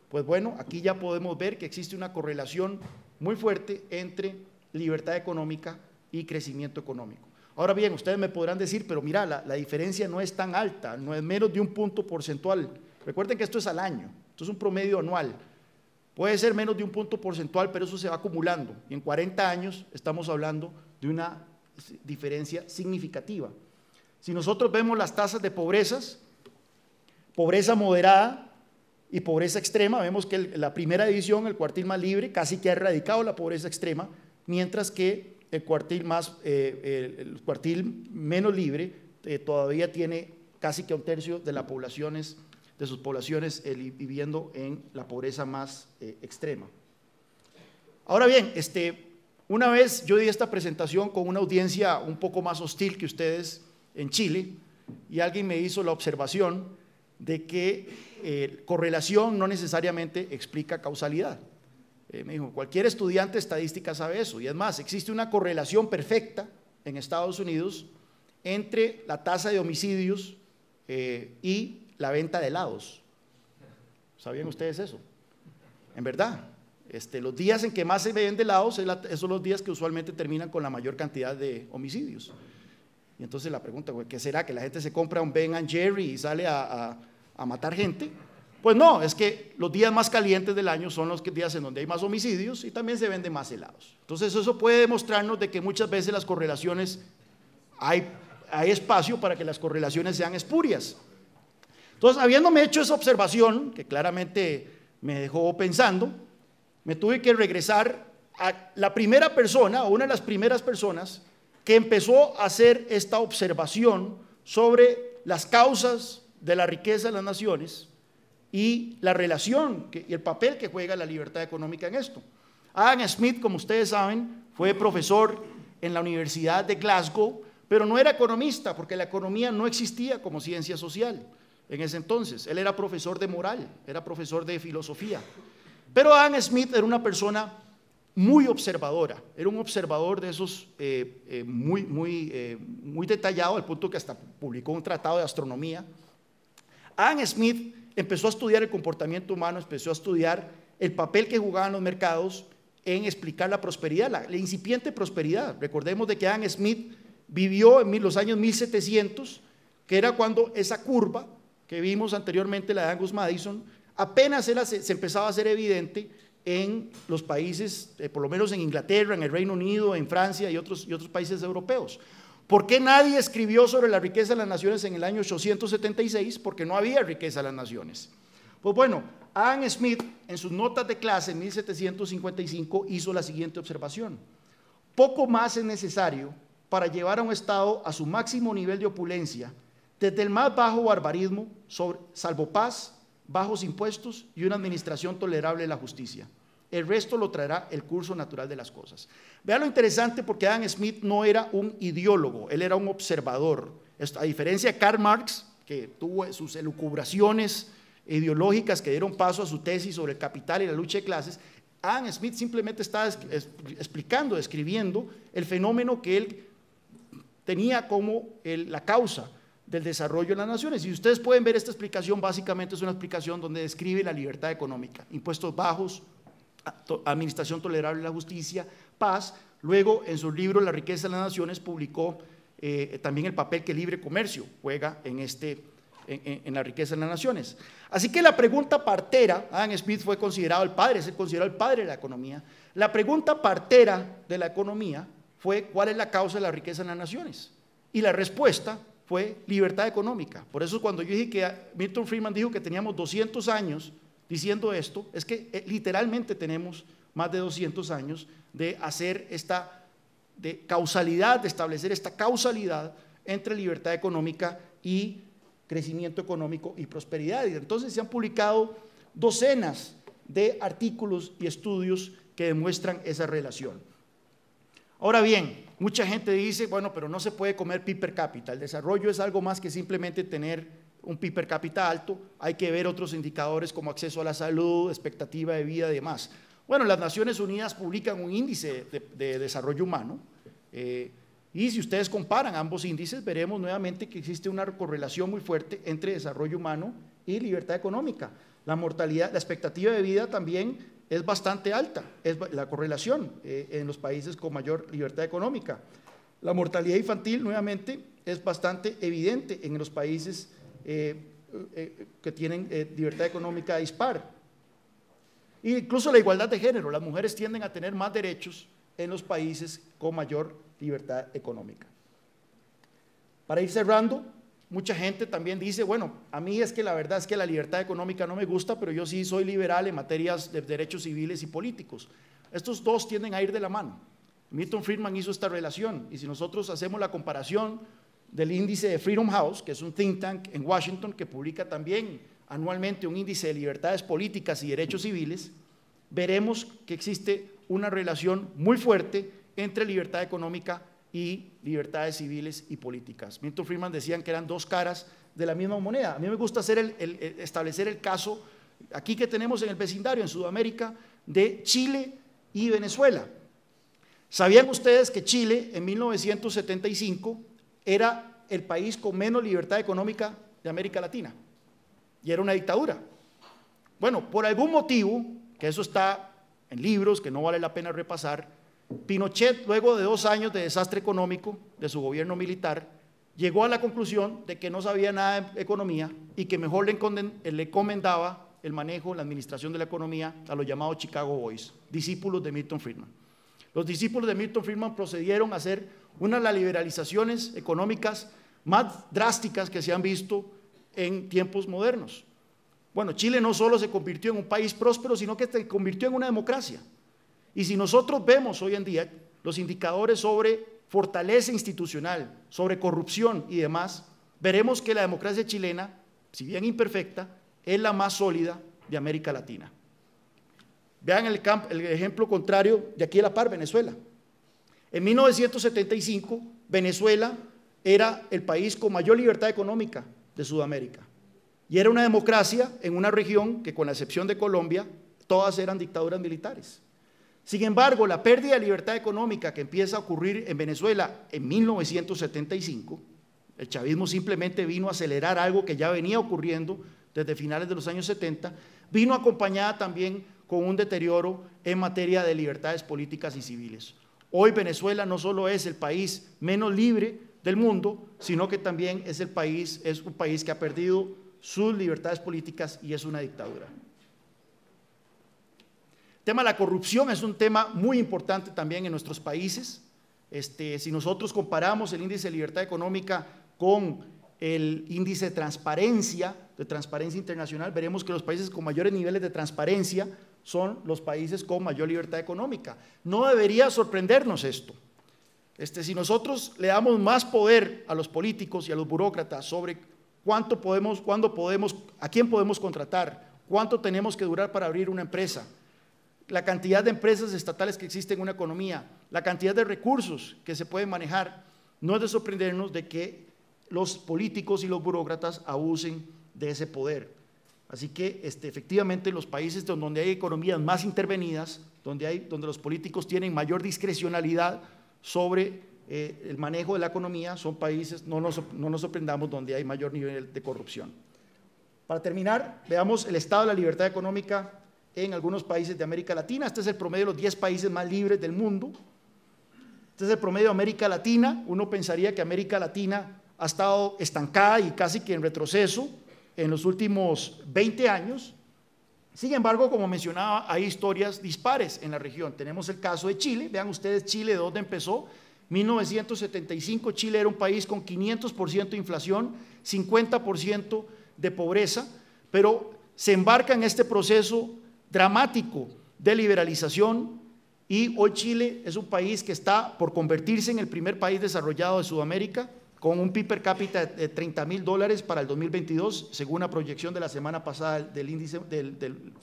S3: Pues bueno, aquí ya podemos ver que existe una correlación muy fuerte entre libertad económica y crecimiento económico. Ahora bien, ustedes me podrán decir, pero mira, la diferencia no es tan alta, no es menos de un punto porcentual. Recuerden que esto es al año, esto es un promedio anual. Puede ser menos de un punto porcentual, pero eso se va acumulando. Y en 40 años estamos hablando de una diferencia significativa. Si nosotros vemos las tasas de pobreza moderada y pobreza extrema, vemos que la primera división, el cuartil más libre, casi que ha erradicado la pobreza extrema, mientras que el cuartil menos libre todavía tiene casi que un tercio de las poblaciones, de sus poblaciones viviendo en la pobreza más extrema. Ahora bien, una vez yo di esta presentación con una audiencia un poco más hostil que ustedes en Chile y alguien me hizo la observación de que correlación no necesariamente explica causalidad. Me dijo, cualquier estudiante de estadística sabe eso, y es más, existe una correlación perfecta en Estados Unidos entre la tasa de homicidios y la venta de helados. ¿Sabían ustedes eso? En verdad, los días en que más se venden helados son los días que usualmente terminan con la mayor cantidad de homicidios. Y entonces la pregunta, ¿qué será? ¿Que la gente se compra un Ben & Jerry y sale a matar gente? Pues no, es que los días más calientes del año son los días en donde hay más homicidios y también se venden más helados. Entonces eso puede demostrarnos de que muchas veces las correlaciones, hay espacio para que las correlaciones sean espurias. Entonces, habiéndome hecho esa observación, que claramente me dejó pensando, me tuve que regresar a la primera persona, o una de las primeras personas, que empezó a hacer esta observación sobre las causas de la riqueza de las naciones y la relación y el papel que juega la libertad económica en esto. Adam Smith, como ustedes saben, fue profesor en la Universidad de Glasgow, pero no era economista, porque la economía no existía como ciencia social en ese entonces. Él era profesor de moral, era profesor de filosofía. Pero Adam Smith era una persona muy observadora, era un observador de esos muy detallado, al punto que hasta publicó un tratado de astronomía. Adam Smith empezó a estudiar el comportamiento humano, empezó a estudiar el papel que jugaban los mercados en explicar la prosperidad, la incipiente prosperidad. Recordemos de que Adam Smith vivió en los años 1700, que era cuando esa curva que vimos anteriormente, la de Angus Madison, apenas se empezaba a hacer evidente en los países, por lo menos en Inglaterra, en el Reino Unido, en Francia y otros países europeos. ¿Por qué nadie escribió sobre la riqueza de las naciones en el año 876? Porque no había riqueza de las naciones. Pues bueno, Adam Smith en sus notas de clase en 1755 hizo la siguiente observación: poco más es necesario para llevar a un Estado a su máximo nivel de opulencia, desde el más bajo barbarismo, salvo paz, bajos impuestos y una administración tolerable de la justicia. El resto lo traerá el curso natural de las cosas. Vean lo interesante, porque Adam Smith no era un ideólogo, él era un observador. A diferencia de Karl Marx, que tuvo sus elucubraciones ideológicas que dieron paso a su tesis sobre el capital y la lucha de clases, Adam Smith simplemente estaba explicando, describiendo el fenómeno que él tenía como la causa del desarrollo de las naciones. Y ustedes pueden ver esta explicación, básicamente es una explicación donde describe la libertad económica: impuestos bajos, administración tolerable de la justicia, paz. Luego, en su libro La riqueza de las naciones, publicó también el papel que el libre comercio juega en la riqueza de las naciones. Así que la pregunta partera, Adam Smith fue considerado el padre, es considerado el padre de la economía. La pregunta partera de la economía fue: ¿cuál es la causa de la riqueza en las naciones? Y la respuesta fue libertad económica. Por eso cuando yo dije que Milton Friedman dijo que teníamos 200 años diciendo esto, es que literalmente tenemos más de 200 años de hacer de causalidad, de establecer esta causalidad entre libertad económica y crecimiento económico y prosperidad. Y entonces se han publicado docenas de artículos y estudios que demuestran esa relación. Ahora bien, mucha gente dice, bueno, pero no se puede comer PIB per cápita. El desarrollo es algo más que simplemente tener un PIB per cápita alto. Hay que ver otros indicadores como acceso a la salud, expectativa de vida y demás. Bueno, las Naciones Unidas publican un índice de desarrollo humano, y si ustedes comparan ambos índices, veremos nuevamente que existe una correlación muy fuerte entre desarrollo humano y libertad económica. La mortalidad, la expectativa de vida también es bastante alta, es la correlación en los países con mayor libertad económica. La mortalidad infantil, nuevamente, es bastante evidente en los países que tienen libertad económica dispar. E incluso la igualdad de género, las mujeres tienden a tener más derechos en los países con mayor libertad económica. Para ir cerrando, mucha gente también dice, bueno, a mí es que la verdad es que la libertad económica no me gusta, pero yo sí soy liberal en materias de derechos civiles y políticos. Estos dos tienden a ir de la mano. Milton Friedman hizo esta relación, y si nosotros hacemos la comparación del índice de Freedom House, que es un think tank en Washington que publica también anualmente un índice de libertades políticas y derechos civiles, veremos que existe una relación muy fuerte entre libertad económica y libertades civiles y políticas. Milton Friedman decían que eran dos caras de la misma moneda. A mí me gusta establecer el caso aquí que tenemos en el vecindario, en Sudamérica, de Chile y Venezuela. ¿Sabían ustedes que Chile en 1975 era el país con menos libertad económica de América Latina? Y era una dictadura. Bueno, por algún motivo, que eso está en libros que no vale la pena repasar, Pinochet, luego de 2 años de desastre económico de su gobierno militar, llegó a la conclusión de que no sabía nada de economía y que mejor le encomendaba el manejo, la administración de la economía a los llamados Chicago Boys, discípulos de Milton Friedman. Los discípulos de Milton Friedman procedieron a hacer una de las liberalizaciones económicas más drásticas que se han visto en tiempos modernos. Bueno, Chile no solo se convirtió en un país próspero, sino que se convirtió en una democracia. Y si nosotros vemos hoy en día los indicadores sobre fortaleza institucional, sobre corrupción y demás, veremos que la democracia chilena, si bien imperfecta, es la más sólida de América Latina. Vean el ejemplo contrario de aquí a la par, Venezuela. En 1975, Venezuela era el país con mayor libertad económica de Sudamérica. Y era una democracia en una región que, con la excepción de Colombia, todas eran dictaduras militares. Sin embargo, la pérdida de libertad económica que empieza a ocurrir en Venezuela en 1975, el chavismo simplemente vino a acelerar algo que ya venía ocurriendo desde finales de los años 70, vino acompañada también con un deterioro en materia de libertades políticas y civiles. Hoy Venezuela no solo es el país menos libre del mundo, sino que también es un país que ha perdido sus libertades políticas y es una dictadura. El tema de la corrupción es un tema muy importante también en nuestros países. Si nosotros comparamos el índice de libertad económica con el índice de transparencia internacional, veremos que los países con mayores niveles de transparencia son los países con mayor libertad económica. No debería sorprendernos esto. Si nosotros le damos más poder a los políticos y a los burócratas sobre cuánto podemos, cuándo podemos, a quién podemos contratar, cuánto tenemos que durar para abrir una empresa, la cantidad de empresas estatales que existen en una economía, la cantidad de recursos que se pueden manejar, no es de sorprendernos de que los políticos y los burócratas abusen de ese poder. Así que efectivamente los países donde hay economías más intervenidas, donde los políticos tienen mayor discrecionalidad sobre el manejo de la economía, son países, no nos sorprendamos, donde hay mayor nivel de corrupción. Para terminar, veamos el estado de la libertad económica en algunos países de América Latina. Este es el promedio de los 10 países más libres del mundo. Este es el promedio de América Latina. Uno pensaría que América Latina ha estado estancada y casi que en retroceso en los últimos 20 años. Sin embargo, como mencionaba, hay historias dispares en la región. Tenemos el caso de Chile. Vean ustedes Chile de dónde empezó. 1975, Chile era un país con 500% de inflación, 50% de pobreza, pero se embarca en este proceso dramático de liberalización y hoy Chile es un país que está por convertirse en el primer país desarrollado de Sudamérica, con un PIB per cápita de $30,000 para el 2022, según una proyección de la semana pasada del índice del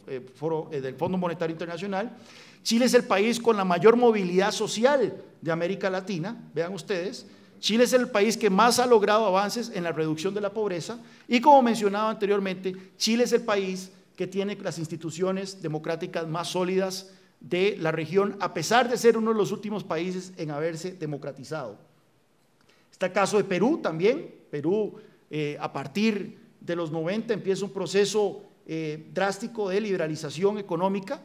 S3: Fondo Monetario Internacional. Chile es el país con la mayor movilidad social de América Latina, vean ustedes. Chile es el país que más ha logrado avances en la reducción de la pobreza y, como mencionaba anteriormente, Chile es el país que tiene las instituciones democráticas más sólidas de la región, a pesar de ser uno de los últimos países en haberse democratizado. Está el caso de Perú también. Perú, a partir de los 90, empieza un proceso drástico de liberalización económica,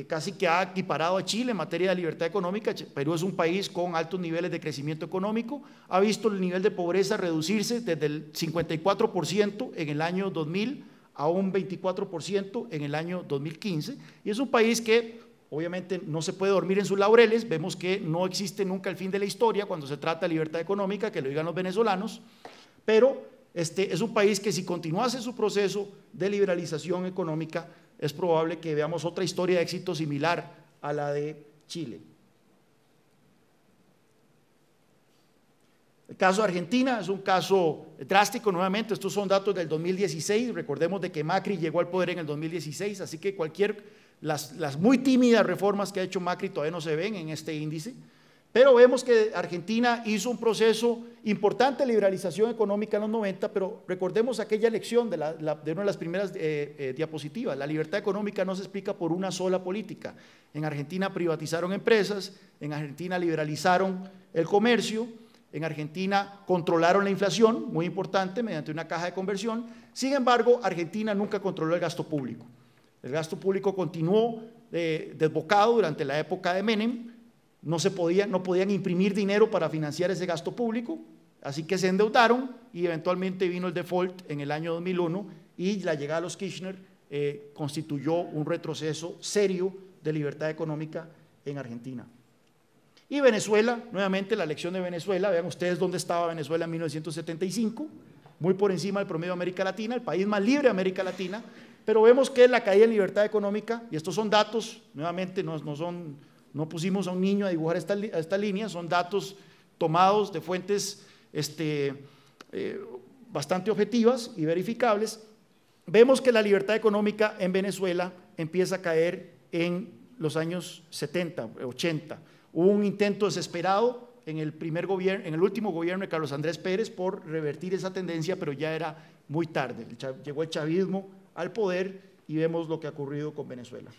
S3: casi que ha equiparado a Chile en materia de libertad económica. Perú es un país con altos niveles de crecimiento económico, ha visto el nivel de pobreza reducirse desde el 54% en el año 2000 a un 24% en el año 2015, y es un país que obviamente no se puede dormir en sus laureles. Vemos que no existe nunca el fin de la historia cuando se trata de libertad económica, que lo digan los venezolanos, pero es un país que, si continuase su proceso de liberalización económica, es probable que veamos otra historia de éxito similar a la de Chile. El caso de Argentina es un caso drástico nuevamente. Estos son datos del 2016, recordemos de que Macri llegó al poder en el 2016, así que las muy tímidas reformas que ha hecho Macri todavía no se ven en este índice, pero vemos que Argentina hizo un proceso importante de liberalización económica en los 90, pero recordemos aquella lección de una de las primeras diapositivas. La libertad económica no se explica por una sola política. En Argentina privatizaron empresas, en Argentina liberalizaron el comercio, en Argentina controlaron la inflación, muy importante, mediante una caja de conversión. Sin embargo, Argentina nunca controló el gasto público. El gasto público continuó desbocado durante la época de Menem. No podían imprimir dinero para financiar ese gasto público, así que se endeudaron y eventualmente vino el default en el año 2001 y la llegada de los Kirchner constituyó un retroceso serio de libertad económica en Argentina. Y Venezuela, nuevamente la lección de Venezuela. Vean ustedes dónde estaba Venezuela en 1975, muy por encima del promedio de América Latina, el país más libre de América Latina, pero vemos que la caída en libertad económica, y estos son datos, nuevamente no pusimos a un niño a dibujar esta línea, son datos tomados de fuentes bastante objetivas y verificables. Vemos que la libertad económica en Venezuela empieza a caer en los años 70, 80. Hubo un intento desesperado en el último gobierno de Carlos Andrés Pérez por revertir esa tendencia, pero ya era muy tarde. Llegó el chavismo al poder y vemos lo que ha ocurrido con Venezuela.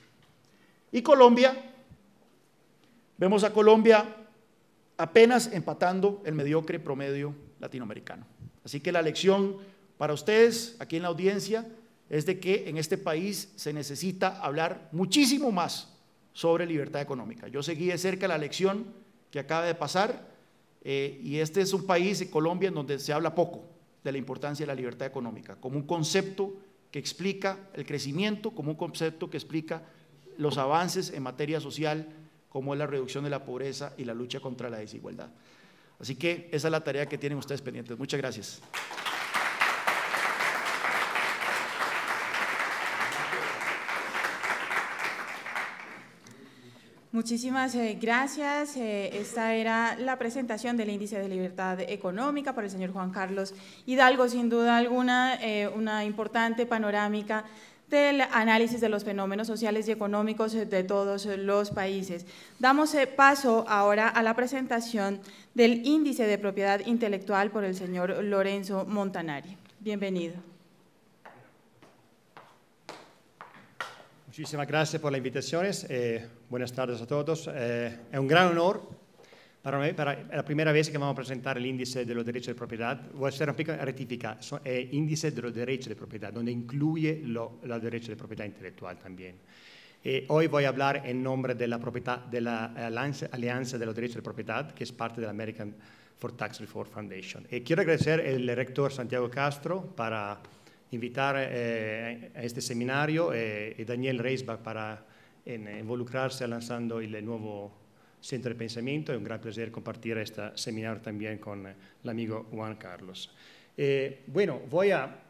S3: Y Colombia, vemos a Colombia apenas empatando el mediocre promedio latinoamericano. Así que la lección para ustedes, aquí en la audiencia, es de que en este país se necesita hablar muchísimo más sobre libertad económica. Yo seguí de cerca la lección que acaba de pasar y este es un país, Colombia, en donde se habla poco de la importancia de la libertad económica, como un concepto que explica el crecimiento, como un concepto que explica los avances en materia social, como es la reducción de la pobreza y la lucha contra la desigualdad. Así que esa es la tarea que tienen ustedes pendientes. Muchas gracias.
S1: Muchísimas gracias. Esta era la presentación del Índice de Libertad Económica por el señor Juan Carlos Hidalgo. Sin duda alguna, una importante panorámica del análisis de los fenómenos sociales y económicos de todos los países. Damos paso ahora a la presentación del Índice de Propiedad Intelectual por el señor Lorenzo Montanari. Bienvenido.
S4: Muchísimas gracias por las invitaciones. Buenas tardes a todos. Es un gran honor para mí, para la primera vez que vamos a presentar el índice de los derechos de propiedad. Voy a hacer una pequeña rectifica. Es índice de los derechos de propiedad, donde incluye los derechos de propiedad intelectual también. Hoy voy a hablar en nombre de la Alianza de los Derechos de Propiedad, que es parte de la American for Tax Reform Foundation. Quiero agradecer al rector Santiago Castro para invitar a este seminario y Daniel Reisbach para involucrarse lanzando el nuevo centro de pensamiento. Es un gran placer compartir este seminario también con el amigo Juan Carlos. Bueno, voy a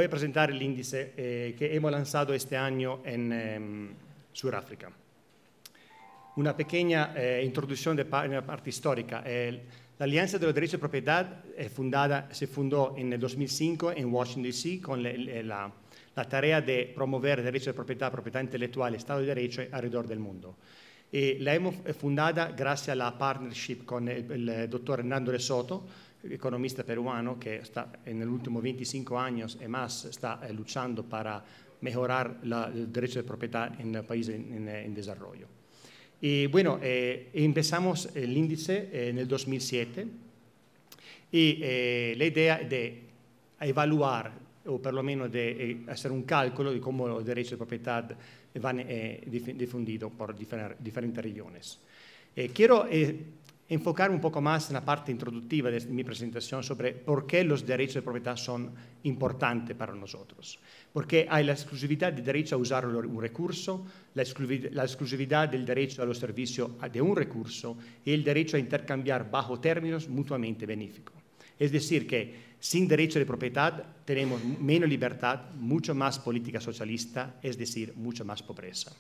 S4: presentar el índice que hemos lanzado este año en Sudáfrica. Una pequeña introducción de una parte histórica. La Alianza de los Derechos de Propiedad se fundó en el 2005 en Washington, D.C. con la tarea de promover derechos de propiedad intelectual, Estado de Derecho alrededor del mundo. La hemos fundada gracias a la partnership con el doctor Hernando de Soto, economista peruano que está en los últimos 25 años y más está luchando para mejorar el derecho de propiedad en el país en desarrollo. Y bueno, empezamos el índice en el 2007 y la idea de evaluar o por lo menos de hacer un cálculo de cómo los derechos de propiedad van difundidos por diferentes regiones. Quiero enfocar un poco más en la parte introductiva de mi presentación sobre por qué los derechos de propiedad son importantes para nosotros. Porque hay la exclusividad del derecho a usar un recurso, la exclusividad del derecho a los servicios de un recurso y el derecho a intercambiar bajo términos mutuamente benéficos. Es decir, que sin derecho de propiedad tenemos menos libertad, mucho más política socialista, es decir, mucho más pobreza.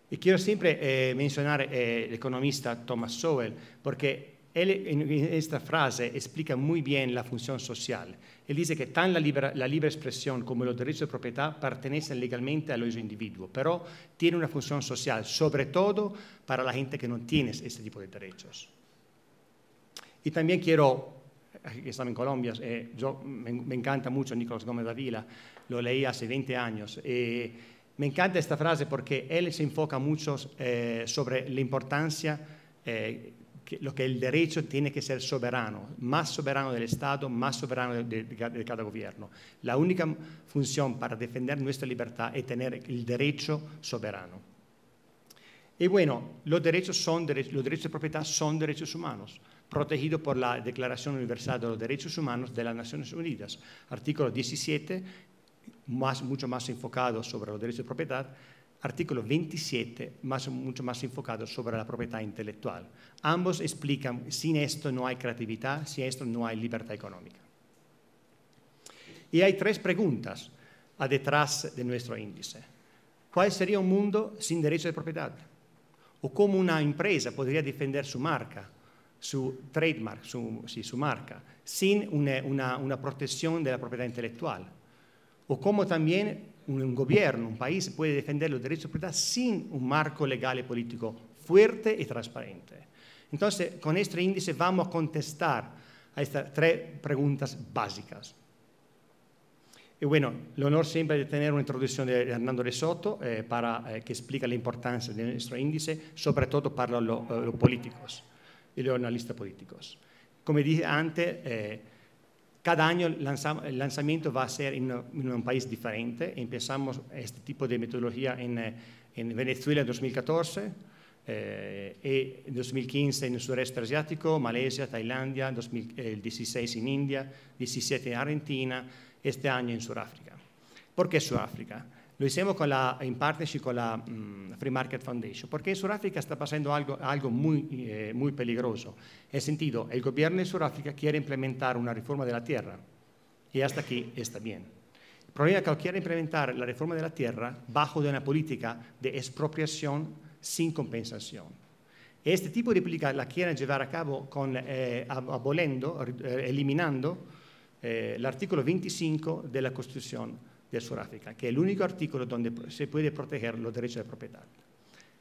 S4: Y quiero siempre mencionar el economista Thomas Sowell, porque él en esta frase explica muy bien la función social. Él dice que tanto la libre expresión como los derechos de propiedad pertenecen legalmente a los individuos, pero tiene una función social, sobre todo para la gente que no tiene este tipo de derechos. Y también quiero, aquí estamos en Colombia, me encanta mucho Nicolás Gómez Dávila, lo leí hace 20 años. Me encanta esta frase porque él se enfoca mucho sobre la importancia que el derecho tiene que ser soberano, más soberano del Estado, más soberano de cada gobierno. La única función para defender nuestra libertad es tener el derecho soberano. Y bueno, los derechos de propiedad son derechos humanos, protegidos por la Declaración Universal de los Derechos Humanos de las Naciones Unidas, artículo 17, mucho más enfocado sobre los derechos de propiedad, artículo 27, mucho más enfocado sobre la propiedad intelectual. Ambos explican, sin esto no hay creatividad, sin esto no hay libertad económica. Y hay tres preguntas detrás de nuestro índice. ¿Cuál sería un mundo sin derecho de propiedad? ¿O cómo una empresa podría defender su marca, su trademark, su marca, sin una protección de la propiedad intelectual? O cómo también un gobierno, un país puede defender los derechos de propiedad sin un marco legal y político fuerte y transparente. Entonces, con este índice vamos a contestar a estas tres preguntas básicas. Y bueno, el honor siempre de tener una introducción de Hernando de Soto que explica la importancia de nuestro índice, sobre todo para los políticos y los analistas políticos. Como dije antes, cada año el lanzamiento va a ser en un país diferente. Empezamos este tipo de metodología en Venezuela en 2014, y en 2015 en el sureste asiático, Malasia, Tailandia, 2016 en India, 2017 en Argentina, este año en Sudáfrica. ¿Por qué Sudáfrica? Lo hicimos en partnership con la Free Market Foundation, porque en Sudáfrica está pasando algo muy peligroso. En el sentido, el gobierno de Sudáfrica quiere implementar una reforma de la tierra, y hasta aquí está bien. El problema es que quiere implementar la reforma de la tierra bajo una política de expropiación sin compensación. Este tipo de política la quieren llevar a cabo eliminando el artículo 25 de la Constitución de Sudáfrica, que es el único artículo donde se puede proteger los derechos de propiedad.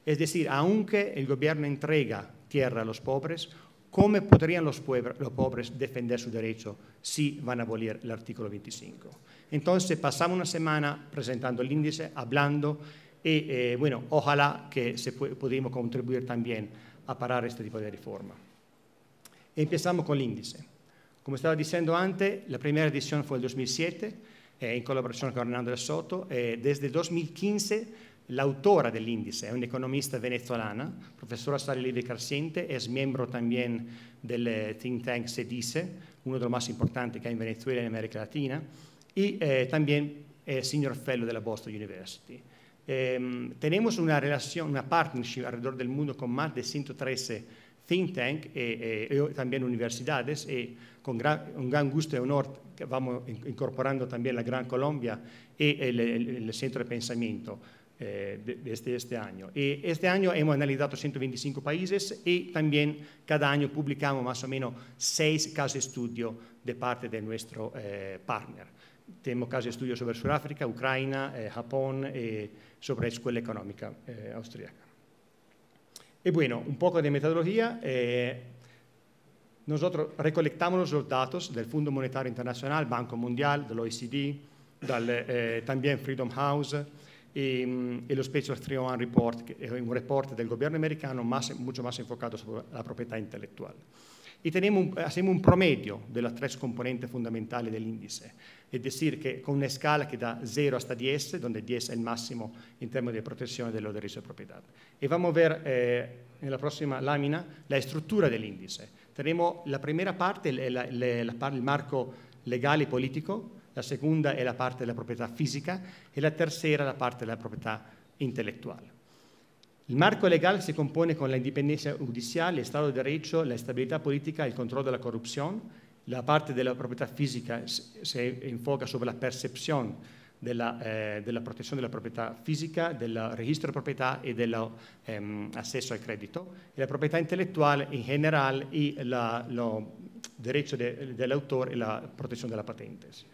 S4: Es decir, aunque el gobierno entrega tierra a los pobres, ¿cómo podrían los pobres defender su derecho si van a abolir el artículo 25? Entonces pasamos una semana presentando el índice, hablando, y bueno, ojalá que pudimos contribuir también a parar este tipo de reforma. Empezamos con el índice. Como estaba diciendo antes, la primera edición fue el 2007, en colaboración con Hernando de Soto. Desde 2015, la autora del índice es una economista venezolana, profesora Sara Libre Carciente, es miembro también del think tank CEDICE, uno de los más importantes que hay en Venezuela y en América Latina, y también es senior fellow de la Boston University. Tenemos una relación, una partnership alrededor del mundo con más de 113 think tank y también universidades, y con un gran gusto y honor que vamos incorporando también la Gran Colombia y el Centro de Pensamiento desde este año. Y este año hemos analizado 125 países y también cada año publicamos más o menos 6 casos de estudio de parte de nuestro partner. Tenemos casos de estudio sobre Sudáfrica, Ucrania, Japón, sobre la Escuela Económica Austríaca. Y bueno, un poco de metodología. Nosotros recolectamos los datos del Fondo Monetario Internacional, Banco Mundial, del OECD, también Freedom House y lo Special 301 Report, que es un reporte del gobierno americano mucho más enfocado sobre la propiedad intelectual. Y hacemos un promedio de las 3 componentes fundamentales del índice, es decir, que con una escala que da 0 hasta 10, donde 10 es el máximo en términos de protección de los derechos de propiedad. Y vamos a ver en la próxima lámina la estructura del índice. Tenemos la primera parte, el marco legal y político, la segunda es la parte de la propiedad física y la tercera la parte de la propiedad intelectual. El marco legal se compone con la independencia judicial, el Estado de Derecho, la estabilidad política, el control de la corrupción. La parte de la propiedad física se enfoca sobre la percepción de la protección de la propiedad física, del registro de propiedad y del acceso al crédito. Y la propiedad intelectual en general y los derechos del autor y la protección de las patentes.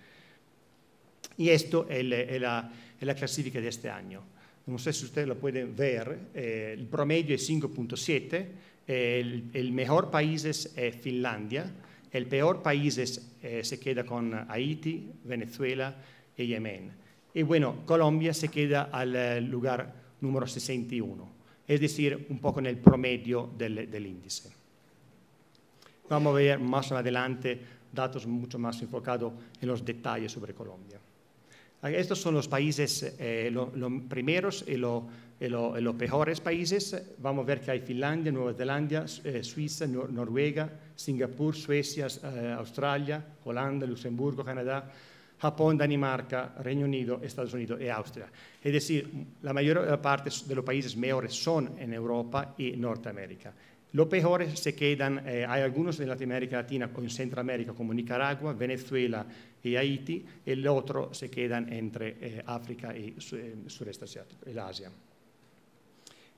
S4: Y esto es la clasifica de este año. No sé si ustedes lo pueden ver, el promedio es 5.7, el mejor país es Finlandia, el peor país se queda con Haití, Venezuela y Yemen. Y bueno, Colombia se queda al lugar número 61, es decir, un poco en el promedio del índice. Vamos a ver más adelante datos mucho más enfocados en los detalles sobre Colombia. Estos son los países, los primeros y los peores países. Vamos a ver que hay Finlandia, Nueva Zelanda, Suiza, Noruega, Singapur, Suecia, Australia, Holanda, Luxemburgo, Canadá, Japón, Dinamarca, Reino Unido, Estados Unidos y Austria. Es decir, la mayor parte de los países mejores son en Europa y Norteamérica. Los peores se quedan, hay algunos en Latinoamérica Latina o en Centroamérica como Nicaragua, Venezuela y Haití, y el otro se quedan entre África y Sureste Asiático, el Asia.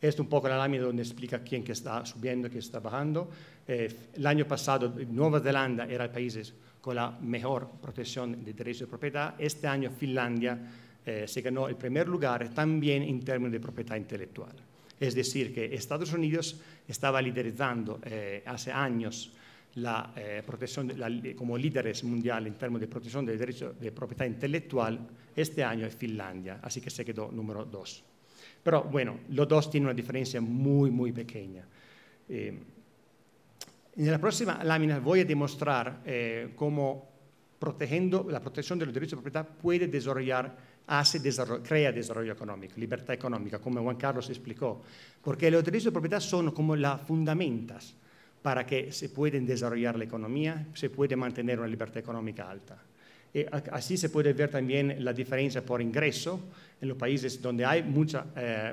S4: Esta es un poco la lámina donde explica quién que está subiendo, quién está bajando. El año pasado Nueva Zelanda era el país con la mejor protección de derechos de propiedad. Este año Finlandia se ganó el primer lugar también en términos de propiedad intelectual. Es decir, que Estados Unidos estaba liderizando hace años la protección como líderes mundiales en términos de protección del derecho de propiedad intelectual. Este año es Finlandia, así que se quedó número 2. Pero bueno, los dos tienen una diferencia muy, muy pequeña. Nella prossima lamina voy a demostrar cómo protegiendo la protección de los derechos de propiedad puede crea desarrollo económico, libertad económica, como Juan Carlos explicó, porque los derechos de propiedad son como las fundamentas para que se pueda desarrollar la economía, se puede mantener una libertad económica alta. Y así se puede ver también la diferencia por ingreso. En los países donde hay mucha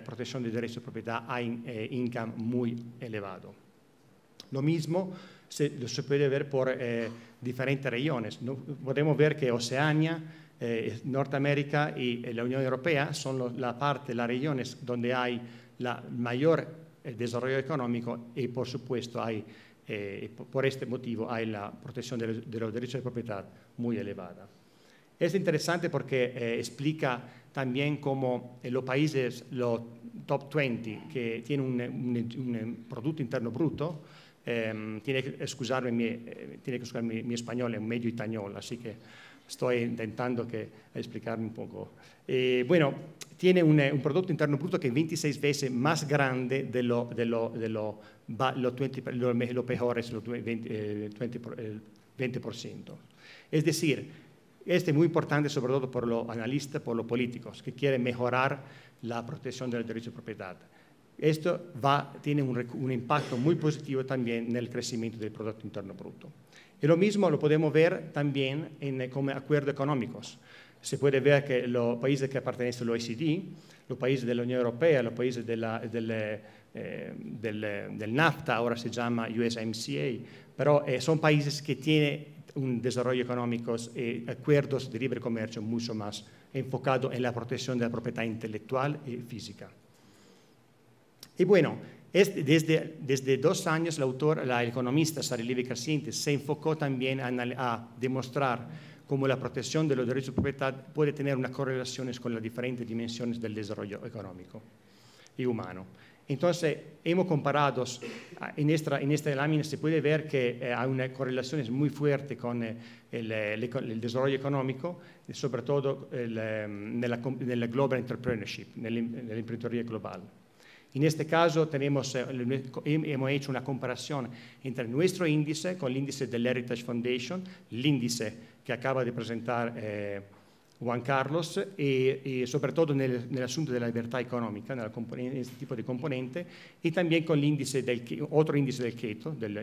S4: protección de derechos de propiedad hay income muy elevado. Lo mismo se puede ver por diferentes regiones. Podemos ver que Oceania, Norteamérica y la Unión Europea son las regiones donde hay la mayor desarrollo económico y por supuesto hay, por este motivo hay la protección de los derechos de propiedad muy elevada. Es interesante porque explica también cómo los países, los top 20, que tienen un Producto Interno Bruto, tiene que excusarme mi español, es medio español, así que estoy intentando explicarme un poco. Bueno, tiene un Producto Interno Bruto que es 26 veces más grande de los peores, los 20%. Es decir, este es muy importante sobre todo por los analistas, por los políticos, que quieren mejorar la protección del derecho de propiedad. Esto tiene un impacto muy positivo también en el crecimiento del Producto Interno Bruto. Y lo mismo lo podemos ver también como acuerdos económicos. Se puede ver que los países que pertenecen al OECD, los países de la Unión Europea, los países del NAFTA, ahora se llama USMCA, pero son países que tienen un desarrollo económico y acuerdos de libre comercio mucho más enfocados en la protección de la propiedad intelectual y física. Y bueno, desde 2 años la economista Sara Levi-Crescente se enfocó también a demostrar cómo la protección de los derechos de propiedad puede tener unas correlaciones con las diferentes dimensiones del desarrollo económico y humano. Entonces, hemos comparado, en esta lámina se puede ver que hay una correlación muy fuerte con el desarrollo económico, sobre todo en la global entrepreneurship, en la emprendeduría global. En este caso hemos hecho una comparación entre nuestro índice con el índice del Heritage Foundation, el índice que acaba de presentar Juan Carlos, y sobre todo en el asunto de la libertad económica, en este tipo de componente, y también con el índice otro índice del Cato, del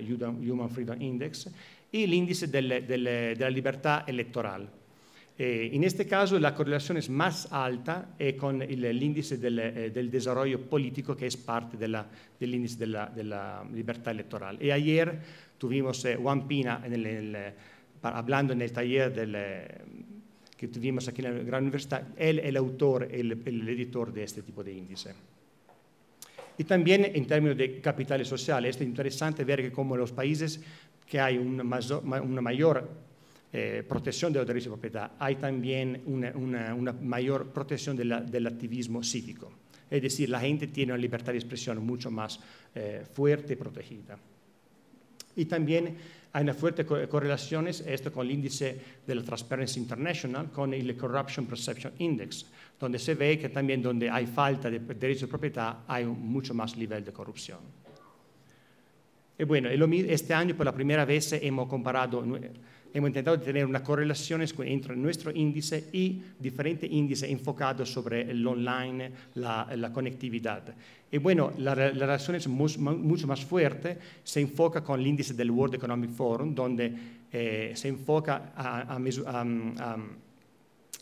S4: Human Freedom Index, y el índice de la libertad electoral. En este caso la correlación es más alta con el índice del desarrollo político, que es parte del índice de la libertad electoral. Y ayer tuvimos Juan Pina hablando en el taller que tuvimos aquí en la Gran Universidad. Él es el autor, el editor de este tipo de índice. Y también en términos de capital social, es interesante ver que como los países que hay una mayor protección de los derechos de propiedad, hay también una mayor protección del activismo cívico. Es decir, la gente tiene una libertad de expresión mucho más fuerte y protegida. Y también hay una fuerte correlación, esto con el índice de la Transparency International, con el Corruption Perception Index, donde se ve que también donde hay falta de derechos de propiedad hay mucho más nivel de corrupción. Y bueno, este año por la primera vez hemos intentado tener una correlación entre nuestro índice y diferentes índices enfocados sobre el online, la conectividad. Y bueno, la relación es mucho más fuerte, se enfoca con el índice del World Economic Forum, donde se enfoca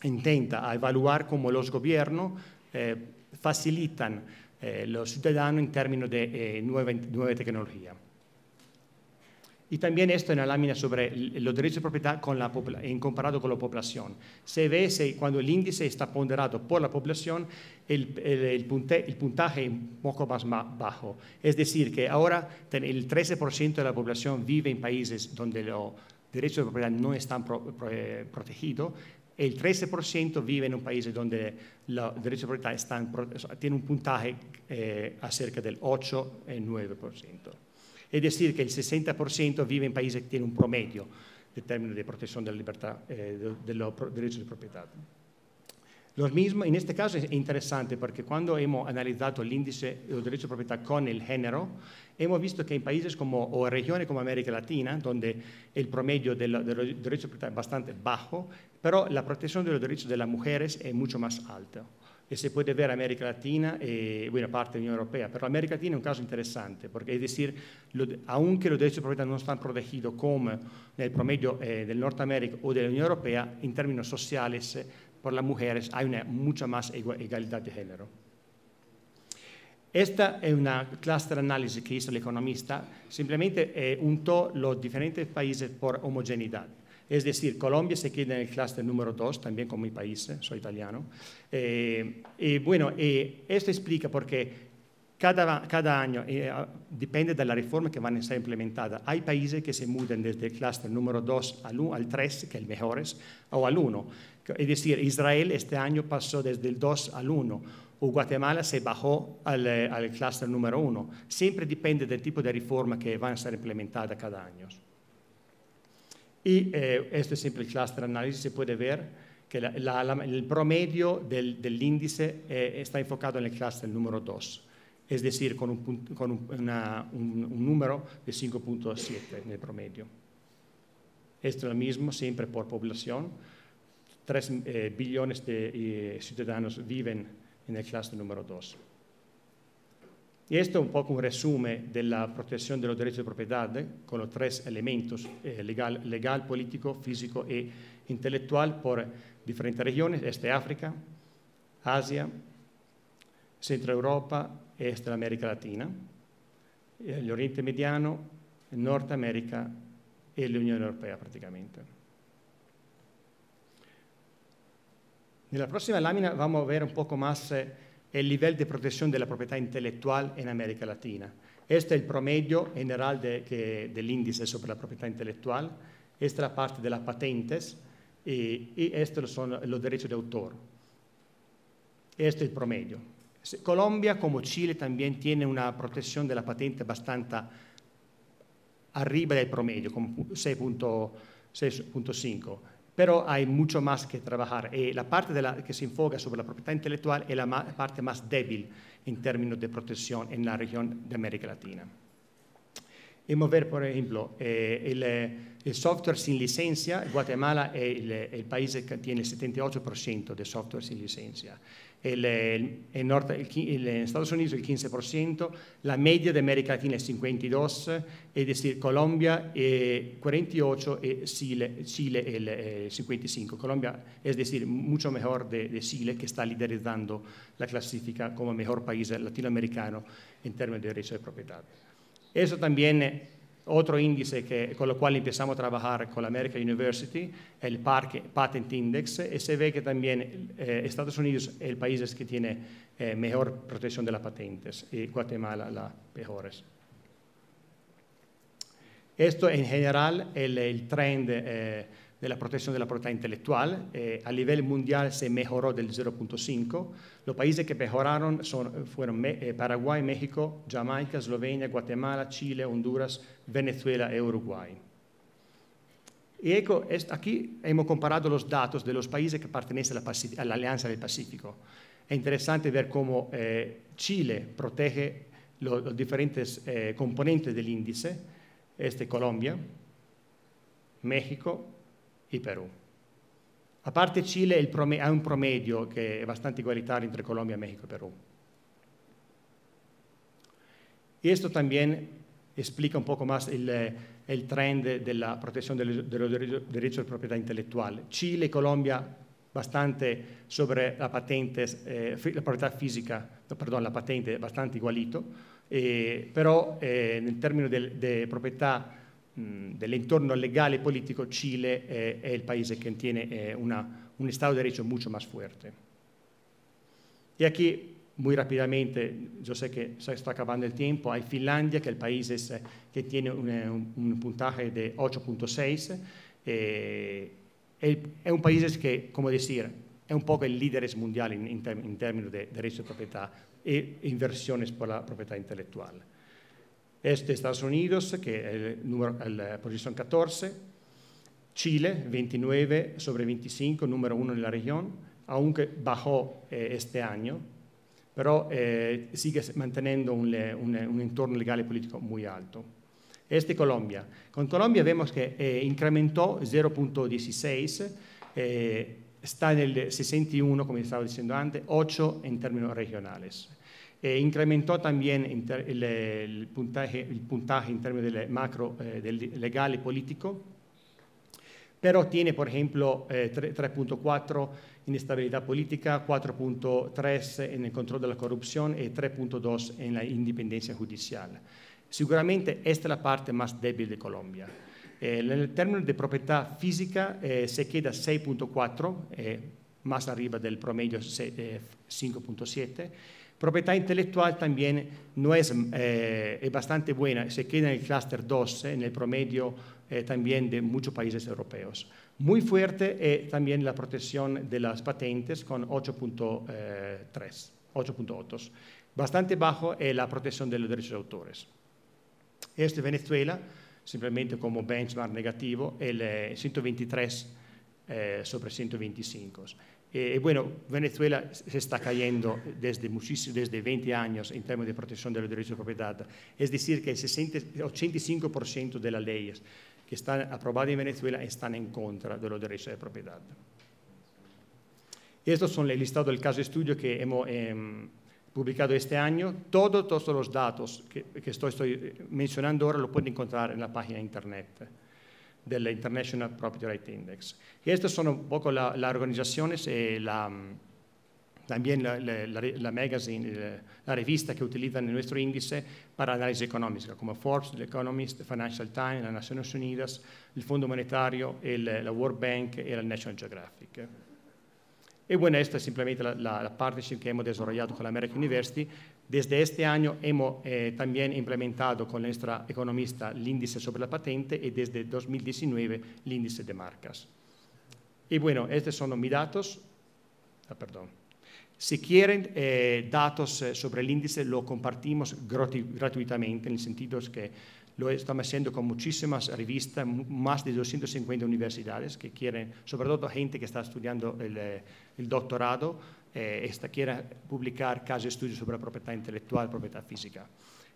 S4: intenta evaluar cómo los gobiernos facilitan los ciudadanos en términos de nueva tecnología. Y también esto en la lámina sobre los derechos de propiedad comparado con la población. Se ve cuando el índice está ponderado por la población, el puntaje es un poco más bajo. Es decir, que ahora el 13% de la población vive en países donde los derechos de propiedad no están protegidos. El 13% vive en un país donde los derechos de propiedad tienen un puntaje acerca del 8 y 9%. Es decir, que el 60% vive en países que tienen un promedio de términos de protección de la libertad de los derechos de propiedad. Lo mismo, en este caso es interesante porque cuando hemos analizado el índice del derecho de propiedad con el género, hemos visto que en países o regiones como América Latina, donde el promedio del derecho de propiedad es bastante bajo, pero la protección de los derechos de las mujeres es mucho más alta. Y se puede ver América Latina y buena parte de la Unión Europea, pero América Latina es un caso interesante, porque es decir, aunque los derechos de propiedad no están protegidos como en el promedio del Norteamérica o de la Unión Europea, en términos sociales, por las mujeres hay una mucha más igualdad de género. Esta es una cluster análisis que hizo el economista, simplemente untó los diferentes países por homogeneidad. Es decir, Colombia se queda en el clúster número 2, también como mi país, soy italiano. Esto explica porque cada año depende de la reforma que van a ser implementadas. Hay países que se mudan desde el clúster número 2 al 3, que es el mejor, o al 1. Es decir, Israel este año pasó desde el 2 al 1, o Guatemala se bajó al clúster número 1. Siempre depende del tipo de reforma que van a ser implementadas cada año. Y este es siempre el cluster análisis, se puede ver que el promedio del índice está enfocado en el cluster número 2, es decir, con un número de 5.7 en el promedio. Esto es lo mismo siempre por población. 3 billones de ciudadanos viven en el cluster número 2. Y esto es un poco un resumen de la protección de los derechos de propiedad con los 3 elementos, legal, político, físico e intelectual por diferentes regiones, este África, Asia, Centro Europa, este de América Latina, el Oriente Mediano, Norteamérica y la Unión Europea prácticamente. En la próxima lámina vamos a ver un poco más el nivel de protección de la propiedad intelectual en América Latina. Este es el promedio general del índice sobre la propiedad intelectual. Esta es la parte de las patentes y estos son los derechos de autor. Este es el promedio. Colombia, como Chile, también tiene una protección de la patente bastante arriba del promedio, como 6.5. Pero hay mucho más que trabajar. La parte que se enfoca sobre la propiedad intelectual es la parte más débil en términos de protección en la región de América Latina. Vamos a ver, por ejemplo, el software sin licencia. Guatemala es el país que tiene el 78% de software sin licencia. En Estados Unidos el 15%, la media de América Latina es 52%, es decir, Colombia 48% y Chile el 55%. Colombia, es decir, mucho mejor de Chile, que está liderizando la clasifica como mejor país latinoamericano en términos de derechos de propiedad. Eso también otro índice con el cual empezamos a trabajar con la American University, el Patent Index, y se ve que también Estados Unidos es el país que tiene mejor protección de las patentes y Guatemala las mejores. Esto en general es el trend de la protección de la propiedad intelectual. A nivel mundial se mejoró del 0.5. Los países que mejoraron fueron Paraguay, México, Jamaica, Eslovenia, Guatemala, Chile, Honduras, Venezuela y Uruguay. Y aquí hemos comparado los datos de los países que pertenecen a la Alianza del Pacífico. Es interesante ver cómo Chile protege los diferentes componentes del índice. Colombia, México y Perú. Aparte Chile hay un promedio que es bastante igualitario entre Colombia, México y Perú. Y esto también explica un poco más el trend de la protección de los derechos de propiedad intelectual. Chile y Colombia bastante sobre la patente, la propiedad física, perdón, la patente bastante igualito, pero en términos de propiedad del entorno legal y político, Chile es el país que tiene un Estado de Derecho mucho más fuerte. Y aquí, muy rápidamente, yo sé que se está acabando el tiempo, hay Finlandia, que es el país que tiene un puntaje de 8.6. Es un país que, como decir, es un poco el líder mundial en términos de derechos de propiedad e inversiones por la propiedad intelectual. Estados Unidos, que es la posición 14, Chile, 29 sobre 25, número 1 en la región, aunque bajó este año, pero sigue manteniendo un entorno legal y político muy alto. Colombia. Con Colombia vemos que incrementó 0.16, está en el 61, como estaba diciendo antes, 8 en términos regionales. Incrementó también el puntaje en términos del macro del legal y político, pero tiene, por ejemplo, 3.4 en estabilidad política, 4.3 en el control de la corrupción y 3.2 en la independencia judicial. Seguramente esta es la parte más débil de Colombia. En el término de propiedad física se queda 6.4, más arriba del promedio 5.7. Propiedad intelectual también no es bastante buena, se queda en el clúster 2, en el promedio también de muchos países europeos. Muy fuerte también la protección de las patentes con 8.8. Bastante bajo la protección de los derechos de autores. Venezuela, simplemente como benchmark negativo, el 123 sobre 125. Bueno, Venezuela se está cayendo desde 20 años en términos de protección de los derechos de propiedad. Es decir, que el 85% de las leyes que están aprobadas en Venezuela están en contra de los derechos de propiedad. Estos son el listado del caso de estudio que hemos publicado este año. Todos los datos que estoy mencionando ahora lo pueden encontrar en la página internet del International Property Rights Index. Y estas son un poco las organizaciones, también la magazine, la revista que utilizan nuestro índice para análisis económica, como Forbes, The Economist, Financial Times, las Naciones Unidas, el Fondo Monetario, la World Bank y la National Geographic. Y bueno, esta es simplemente la partnership que hemos desarrollado con la American University. Desde este año hemos también implementado con nuestra economista el índice sobre la patente y desde 2019 el índice de marcas. Y bueno, estos son mis datos. Si quieren datos sobre el índice, lo compartimos gratuitamente, en el sentido que lo estamos haciendo con muchísimas revistas, más de 250 universidades que quieren, sobre todo gente que está estudiando el doctorado, quiere publicar casos de estudio sobre la propiedad intelectual, propiedad física.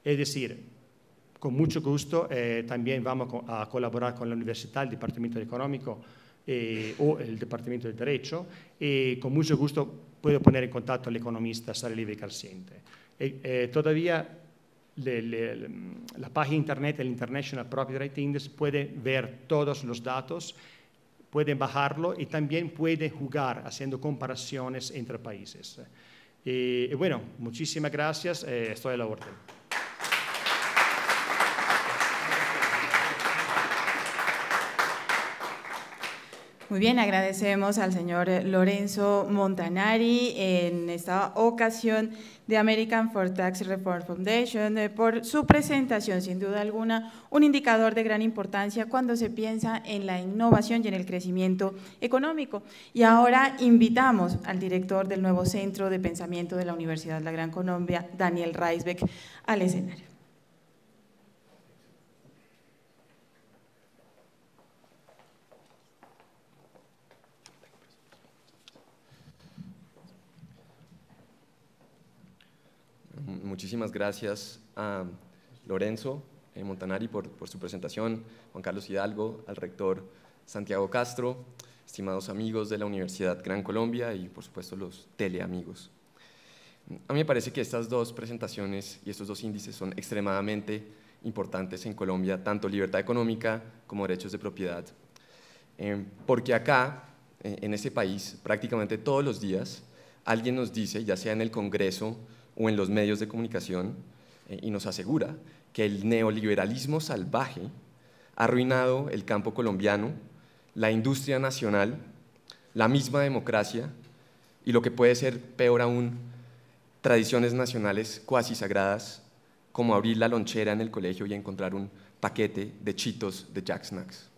S4: Es decir, con mucho gusto también vamos a colaborar con la universidad, el Departamento Económico o el Departamento de Derecho, y con mucho gusto puedo poner en contacto al economista Sara Libre Carciente. Todavía la página internet del International Property Rights Index puede ver todos los datos, pueden bajarlo y también puede jugar haciendo comparaciones entre países. Y bueno, muchísimas gracias, estoy a la orden.
S1: Muy bien, agradecemos al señor Lorenzo Montanari en esta ocasión de American for Tax Reform Foundation por su presentación, sin duda alguna, un indicador de gran importancia cuando se piensa en la innovación y en el crecimiento económico. Y ahora invitamos al director del nuevo Centro de Pensamiento de la Universidad La Gran Colombia, Daniel Reisbeck, al escenario.
S5: Muchísimas gracias a Lorenzo Montanari por su presentación, Juan Carlos Hidalgo, al rector Santiago Castro, estimados amigos de la Universidad Gran Colombia y por supuesto los teleamigos. A mí me parece que estas dos presentaciones y estos dos índices son extremadamente importantes en Colombia, tanto libertad económica como derechos de propiedad, porque acá, en este país, prácticamente todos los días alguien nos dice, ya sea en el Congreso o en los medios de comunicación, y nos asegura que el neoliberalismo salvaje ha arruinado el campo colombiano, la industria nacional, la misma democracia y lo que puede ser peor aún, tradiciones nacionales cuasi sagradas, como abrir la lonchera en el colegio y encontrar un paquete de Cheetos de Jack Snacks.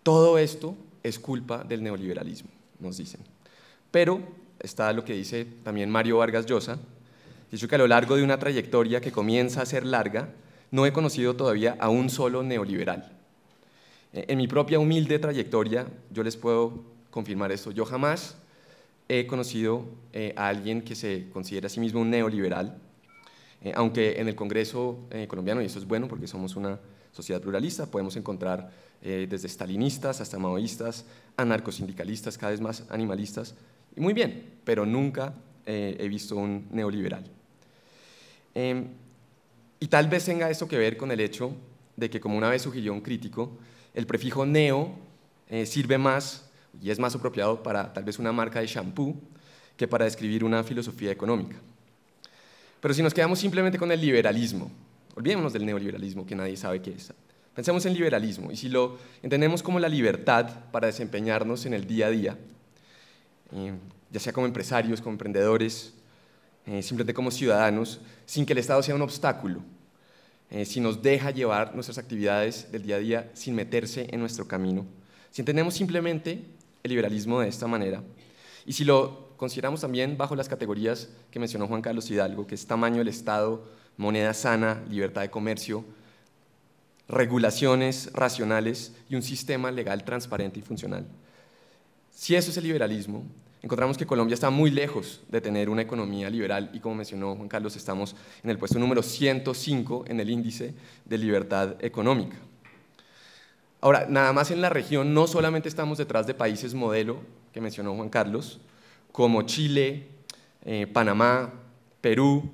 S5: Todo esto es culpa del neoliberalismo, nos dicen. Pero está lo que dice también Mario Vargas Llosa, dice que a lo largo de una trayectoria que comienza a ser larga, no he conocido todavía a un solo neoliberal. En mi propia humilde trayectoria, yo les puedo confirmar esto. Yo jamás he conocido a alguien que se considere a sí mismo un neoliberal, aunque en el Congreso colombiano, y eso es bueno porque somos una sociedad pluralista, podemos encontrar desde stalinistas hasta maoístas, anarcosindicalistas, cada vez más animalistas, y muy bien, pero nunca he visto un neoliberal. Y tal vez tenga esto que ver con el hecho de que, como una vez sugirió un crítico, el prefijo neo sirve más y es más apropiado para tal vez una marca de shampoo que para describir una filosofía económica. Pero si nos quedamos simplemente con el liberalismo, olvidémonos del neoliberalismo que nadie sabe qué es, pensemos en liberalismo y si lo entendemos como la libertad para desempeñarnos en el día a día, ya sea como empresarios, como emprendedores, simplemente como ciudadanos, sin que el Estado sea un obstáculo, si nos deja llevar nuestras actividades del día a día sin meterse en nuestro camino, si entendemos simplemente el liberalismo de esta manera, y si lo consideramos también bajo las categorías que mencionó Juan Carlos Hidalgo, que es tamaño del Estado, moneda sana, libertad de comercio, regulaciones racionales y un sistema legal transparente y funcional. Si eso es el liberalismo, encontramos que Colombia está muy lejos de tener una economía liberal y, como mencionó Juan Carlos, estamos en el puesto número 105 en el índice de libertad económica. Ahora, nada más en la región no solamente estamos detrás de países modelo, que mencionó Juan Carlos, como Chile, Panamá, Perú,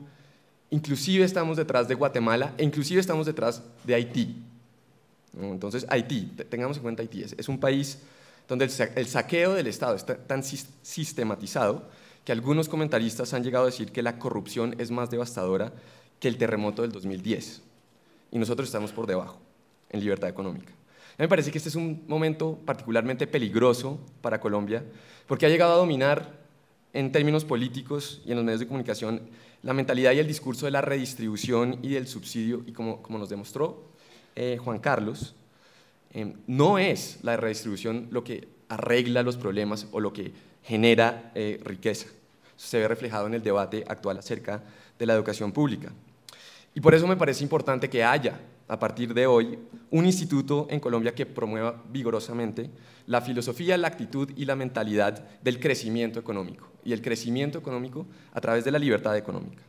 S5: inclusive estamos detrás de Guatemala e inclusive estamos detrás de Haití. Entonces, Haití, tengamos en cuenta Haití, es un país donde el saqueo del Estado está tan sistematizado que algunos comentaristas han llegado a decir que la corrupción es más devastadora que el terremoto del 2010, y nosotros estamos por debajo en libertad económica. A mí me parece que este es un momento particularmente peligroso para Colombia, porque ha llegado a dominar en términos políticos y en los medios de comunicación la mentalidad y el discurso de la redistribución y del subsidio, y como nos demostró Juan Carlos, no es la redistribución lo que arregla los problemas o lo que genera riqueza. Eso se ve reflejado en el debate actual acerca de la educación pública. Y por eso me parece importante que haya, a partir de hoy, un instituto en Colombia que promueva vigorosamente la filosofía, la actitud y la mentalidad del crecimiento económico, y el crecimiento económico a través de la libertad económica.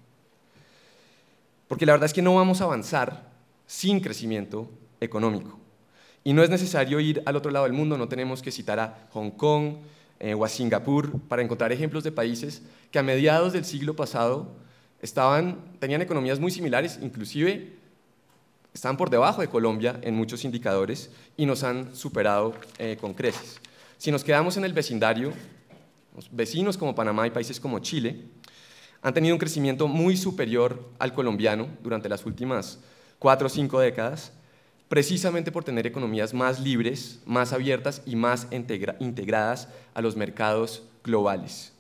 S5: Porque la verdad es que no vamos a avanzar sin crecimiento económico. Y no es necesario ir al otro lado del mundo, no tenemos que citar a Hong Kong o a Singapur para encontrar ejemplos de países que a mediados del siglo pasado tenían economías muy similares, inclusive estaban por debajo de Colombia en muchos indicadores y nos han superado con creces. Si nos quedamos en el vecindario, los vecinos como Panamá y países como Chile han tenido un crecimiento muy superior al colombiano durante las últimas 4 o 5 décadas, precisamente por tener economías más libres, más abiertas y más integradas a los mercados globales.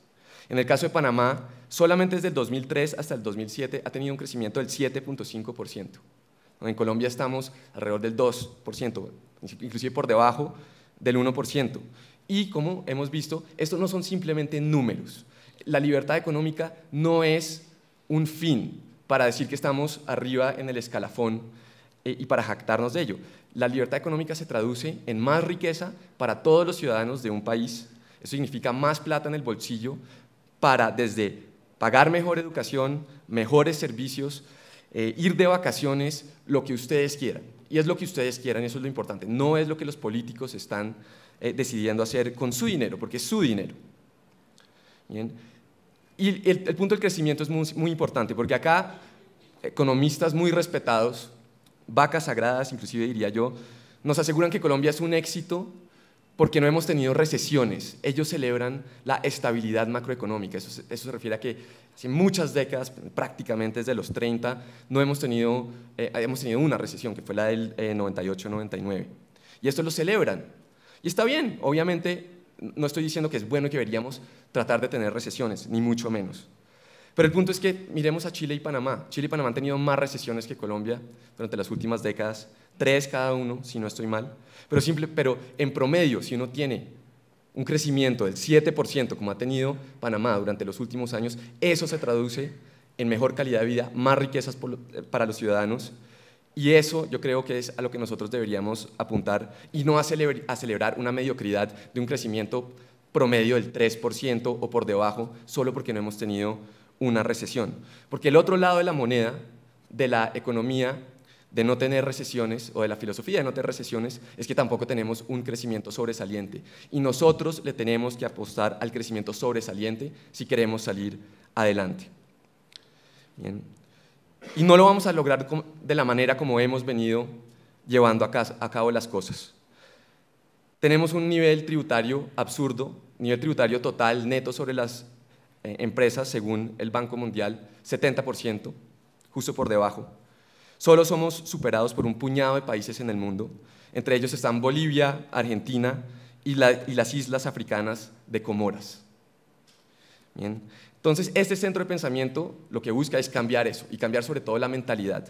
S5: En el caso de Panamá, solamente desde el 2003 hasta el 2007 ha tenido un crecimiento del 7.5%. En Colombia estamos alrededor del 2%, inclusive por debajo del 1%. Y como hemos visto, estos no son simplemente números. La libertad económica no es un fin para decir que estamos arriba en el escalafón y para jactarnos de ello. La libertad económica se traduce en más riqueza para todos los ciudadanos de un país. Eso significa más plata en el bolsillo para desde pagar mejor educación, mejores servicios, ir de vacaciones, lo que ustedes quieran. Y es lo que ustedes quieran, eso es lo importante. No es lo que los políticos están decidiendo hacer con su dinero, porque es su dinero. Bien. Y el punto del crecimiento es muy importante, porque acá economistas muy respetados, vacas sagradas, inclusive diría yo, nos aseguran que Colombia es un éxito porque no hemos tenido recesiones. Ellos celebran la estabilidad macroeconómica. Eso se refiere a que hace muchas décadas, prácticamente desde los 30, no hemos tenido una recesión, que fue la del 98-99. Y esto lo celebran. Y está bien, obviamente no estoy diciendo que es bueno y que deberíamos tratar de tener recesiones, ni mucho menos. Pero el punto es que miremos a Chile y Panamá. Chile y Panamá han tenido más recesiones que Colombia durante las últimas décadas, 3 cada uno, si no estoy mal. Pero en promedio, si uno tiene un crecimiento del 7%, como ha tenido Panamá durante los últimos años, eso se traduce en mejor calidad de vida, más riquezas para los ciudadanos, y eso yo creo que es a lo que nosotros deberíamos apuntar y no a celebrar una mediocridad de un crecimiento promedio del 3% o por debajo, solo porque no hemos tenido una recesión. Porque el otro lado de la moneda, de la economía, de no tener recesiones, o de la filosofía de no tener recesiones, es que tampoco tenemos un crecimiento sobresaliente. Y nosotros le tenemos que apostar al crecimiento sobresaliente si queremos salir adelante. Bien. Y no lo vamos a lograr de la manera como hemos venido llevando a cabo las cosas. Tenemos un nivel tributario absurdo, nivel tributario total neto sobre las empresas, según el Banco Mundial, 70%, justo por debajo. Solo somos superados por un puñado de países en el mundo, entre ellos están Bolivia, Argentina y las islas africanas de Comoras. Bien. Entonces, este centro de pensamiento lo que busca es cambiar eso, y cambiar sobre todo la mentalidad,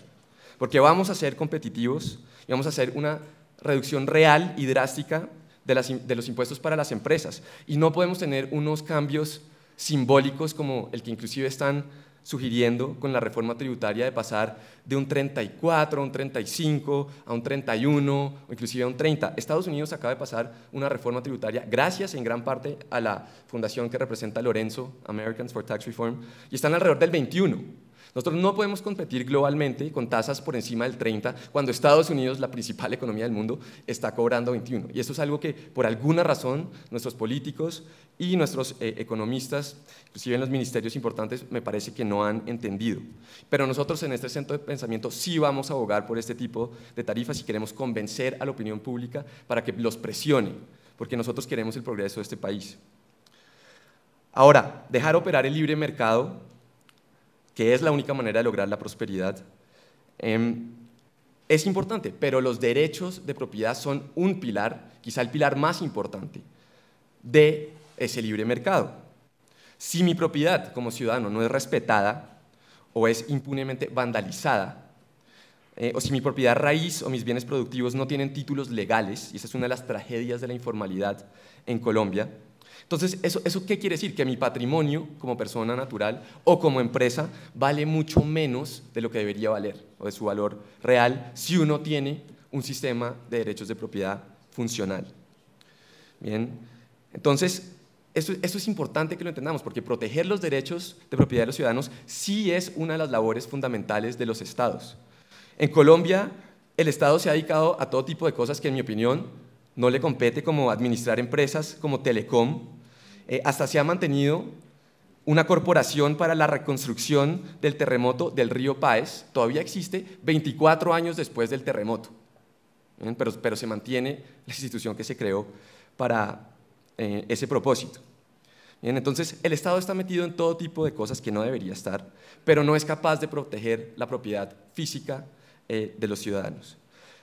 S5: porque vamos a ser competitivos y vamos a hacer una reducción real y drástica de los impuestos para las empresas, y no podemos tener unos cambios simbólicos como el que inclusive están sugiriendo con la reforma tributaria de pasar de un 34 a un 35, a un 31 o inclusive a un 30. Estados Unidos acaba de pasar una reforma tributaria gracias en gran parte a la fundación que representa Lorenzo, Americans for Tax Reform, y están alrededor del 21. Nosotros no podemos competir globalmente con tasas por encima del 30 cuando Estados Unidos, la principal economía del mundo, está cobrando 21. Y eso es algo que por alguna razón nuestros políticos y nuestros economistas, inclusive en los ministerios importantes, me parece que no han entendido. Pero nosotros en este centro de pensamiento sí vamos a abogar por este tipo de tarifas y queremos convencer a la opinión pública para que los presione, porque nosotros queremos el progreso de este país. Ahora, dejar operar el libre mercado, que es la única manera de lograr la prosperidad, es importante, pero los derechos de propiedad son un pilar, quizá el pilar más importante de ese libre mercado. Si mi propiedad como ciudadano no es respetada o es impunemente vandalizada, o si mi propiedad raíz o mis bienes productivos no tienen títulos legales, y esa es una de las tragedias de la informalidad en Colombia, entonces, ¿eso qué quiere decir? Que mi patrimonio como persona natural o como empresa vale mucho menos de lo que debería valer o de su valor real si uno tiene un sistema de derechos de propiedad funcional. Bien, entonces, eso es importante que lo entendamos porque proteger los derechos de propiedad de los ciudadanos sí es una de las labores fundamentales de los estados. En Colombia, el Estado se ha dedicado a todo tipo de cosas que, en mi opinión, no le compete, como administrar empresas como Telecom. Hasta se ha mantenido una corporación para la reconstrucción del terremoto del río Páez, todavía existe 24 años después del terremoto, pero se mantiene la institución que se creó para ese propósito. Bien, entonces, el Estado está metido en todo tipo de cosas que no debería estar, pero no es capaz de proteger la propiedad física de los ciudadanos.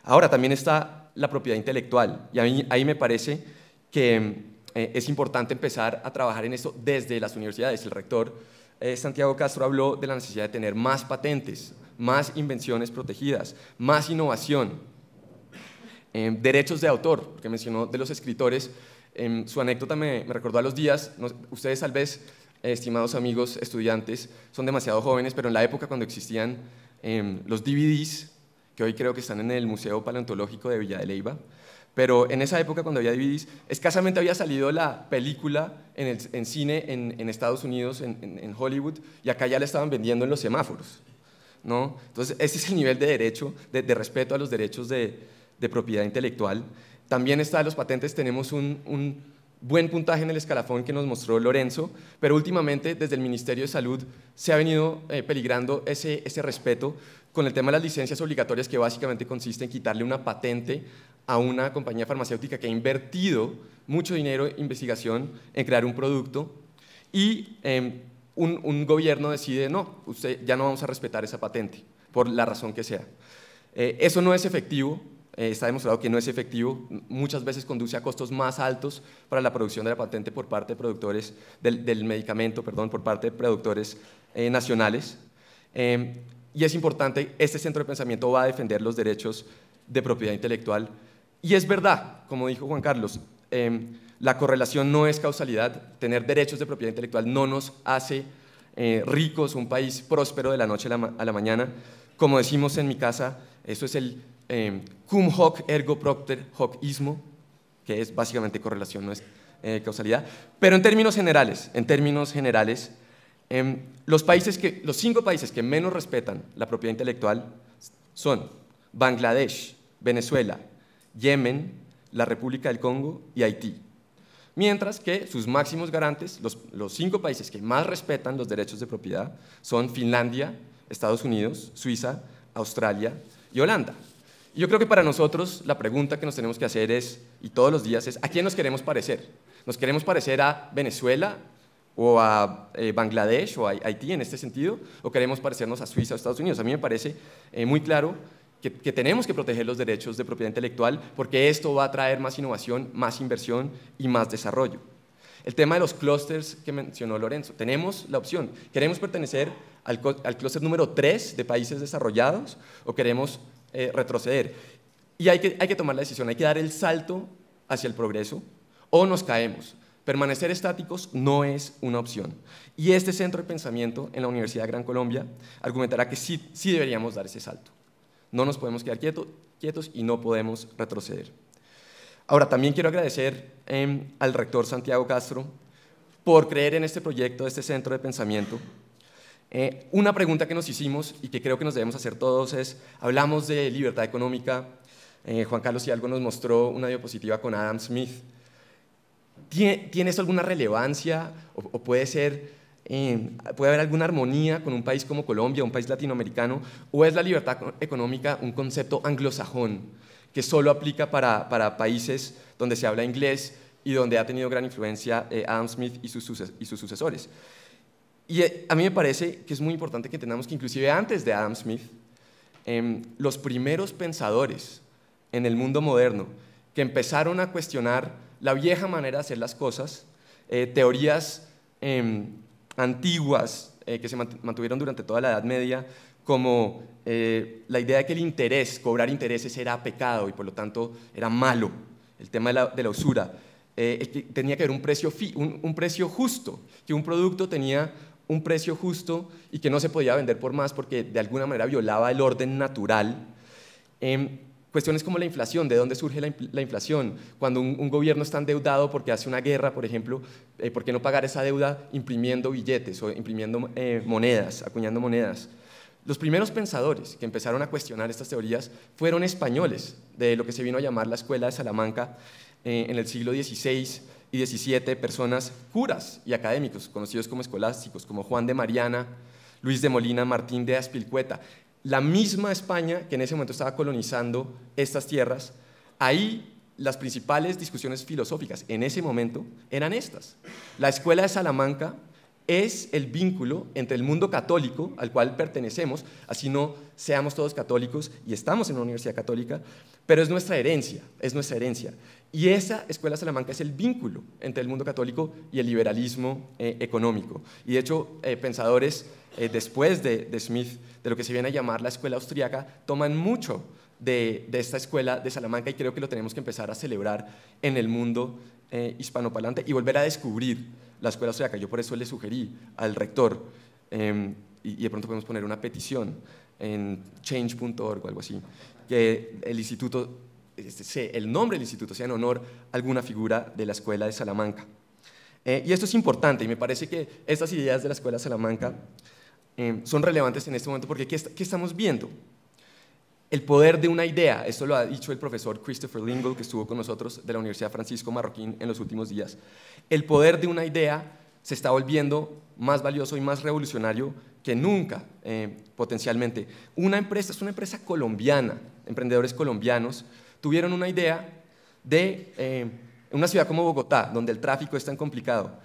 S5: Ahora, también está la propiedad intelectual, y ahí me parece que es importante empezar a trabajar en esto desde las universidades. El rector Santiago Castro habló de la necesidad de tener más patentes, más invenciones protegidas, más innovación, derechos de autor, porque mencionó de los escritores. Su anécdota me recordó a los días, ustedes tal vez, estimados amigos estudiantes, son demasiado jóvenes, pero en la época cuando existían los DVDs, que hoy creo que están en el Museo Paleontológico de Villa de Leyva, pero en esa época cuando había DVDs, escasamente había salido la película en cine en Estados Unidos, en Hollywood, y acá ya la estaban vendiendo en los semáforos, ¿no? Entonces, ese es el nivel de derecho, de respeto a los derechos de propiedad intelectual. También está los patentes, tenemos un buen puntaje en el escalafón que nos mostró Lorenzo, pero últimamente desde el Ministerio de Salud se ha venido peligrando ese respeto con el tema de las licencias obligatorias, que básicamente consiste en quitarle una patente a una compañía farmacéutica que ha invertido mucho dinero en investigación en crear un producto y un gobierno decide, no, ya no vamos a respetar esa patente, por la razón que sea. Eso no es efectivo. Está demostrado que no es efectivo, muchas veces conduce a costos más altos para la producción de la patente por parte de productores, del medicamento, perdón, por parte de productores nacionales. Y es importante, este centro de pensamiento va a defender los derechos de propiedad intelectual. Y es verdad, como dijo Juan Carlos, la correlación no es causalidad, tener derechos de propiedad intelectual no nos hace ricos, un país próspero de la noche a la mañana. Como decimos en mi casa, eso es el cum hoc ergo propter hoc ismo, que es básicamente correlación, causalidad. Pero en términos generales, los 5 países que menos respetan la propiedad intelectual son Bangladesh, Venezuela, Yemen, la República del Congo y Haití. Mientras que sus máximos garantes, los 5 países que más respetan los derechos de propiedad, son Finlandia, Estados Unidos, Suiza, Australia y Holanda. Y yo creo que para nosotros la pregunta que nos tenemos que hacer es, y todos los días es, ¿a quién nos queremos parecer? ¿Nos queremos parecer a Venezuela o a Bangladesh o a Haití en este sentido? ¿O queremos parecernos a Suiza o Estados Unidos? A mí me parece muy claro que tenemos que proteger los derechos de propiedad intelectual porque esto va a traer más innovación, más inversión y más desarrollo. El tema de los clústeres que mencionó Lorenzo, tenemos la opción, ¿queremos pertenecer al clúster número 3 de países desarrollados o queremos retroceder? Y hay que tomar la decisión, hay que dar el salto hacia el progreso o nos caemos. Permanecer estáticos no es una opción. Y este centro de pensamiento en la Universidad de Gran Colombia argumentará que sí deberíamos dar ese salto. No nos podemos quedar quietos y no podemos retroceder. Ahora, también quiero agradecer al rector Santiago Castro por creer en este proyecto, de este centro de pensamiento. Una pregunta que nos hicimos y que creo que nos debemos hacer todos es, hablamos de libertad económica, Juan Carlos Hidalgo nos mostró una diapositiva con Adam Smith. ¿Tiene esto alguna relevancia o puede haber alguna armonía con un país como Colombia, un país latinoamericano, o es la libertad económica un concepto anglosajón que solo aplica para países donde se habla inglés y donde ha tenido gran influencia Adam Smith y sus sucesores? Y a mí me parece que es muy importante que entendamos que inclusive antes de Adam Smith, los primeros pensadores en el mundo moderno que empezaron a cuestionar la vieja manera de hacer las cosas, teorías antiguas que se mantuvieron durante toda la Edad Media, como la idea de que el interés, cobrar intereses era pecado y por lo tanto era malo, el tema de la usura, que tenía que haber un precio justo, que un producto tenía un precio justo y que no se podía vender por más porque de alguna manera violaba el orden natural. Cuestiones como la inflación, ¿de dónde surge la inflación? Cuando un gobierno está endeudado porque hace una guerra, por ejemplo, ¿por qué no pagar esa deuda imprimiendo billetes o imprimiendo monedas, acuñando monedas? Los primeros pensadores que empezaron a cuestionar estas teorías fueron españoles, de lo que se vino a llamar la Escuela de Salamanca en el siglo XVI y XVII, personas curas y académicos, conocidos como escolásticos, como Juan de Mariana, Luis de Molina, Martín de Azpilcueta. La misma España que en ese momento estaba colonizando estas tierras, ahí las principales discusiones filosóficas en ese momento eran estas. La Escuela de Salamanca es el vínculo entre el mundo católico al cual pertenecemos, así no seamos todos católicos y estamos en una universidad católica, pero es nuestra herencia, Y esa Escuela de Salamanca es el vínculo entre el mundo católico y el liberalismo económico. Y de hecho, pensadores después de Smith, de lo que se viene a llamar la escuela austríaca, toman mucho de esta escuela de Salamanca y creo que lo tenemos que empezar a celebrar en el mundo hispanoparlante y volver a descubrir la escuela austríaca. Yo por eso le sugerí al rector, y de pronto podemos poner una petición en change.org o algo así, que el instituto, el nombre del instituto sea en honor a alguna figura de la escuela de Salamanca. Y esto es importante y me parece que estas ideas de la escuela de Salamanca son relevantes en este momento porque ¿qué estamos viendo? El poder de una idea, esto lo ha dicho el profesor Christopher Lingle, que estuvo con nosotros de la Universidad Francisco Marroquín en los últimos días. El poder de una idea se está volviendo más valioso y más revolucionario que nunca, potencialmente. Es una empresa colombiana, emprendedores colombianos, tuvieron una idea de una ciudad como Bogotá, donde el tráfico es tan complicado.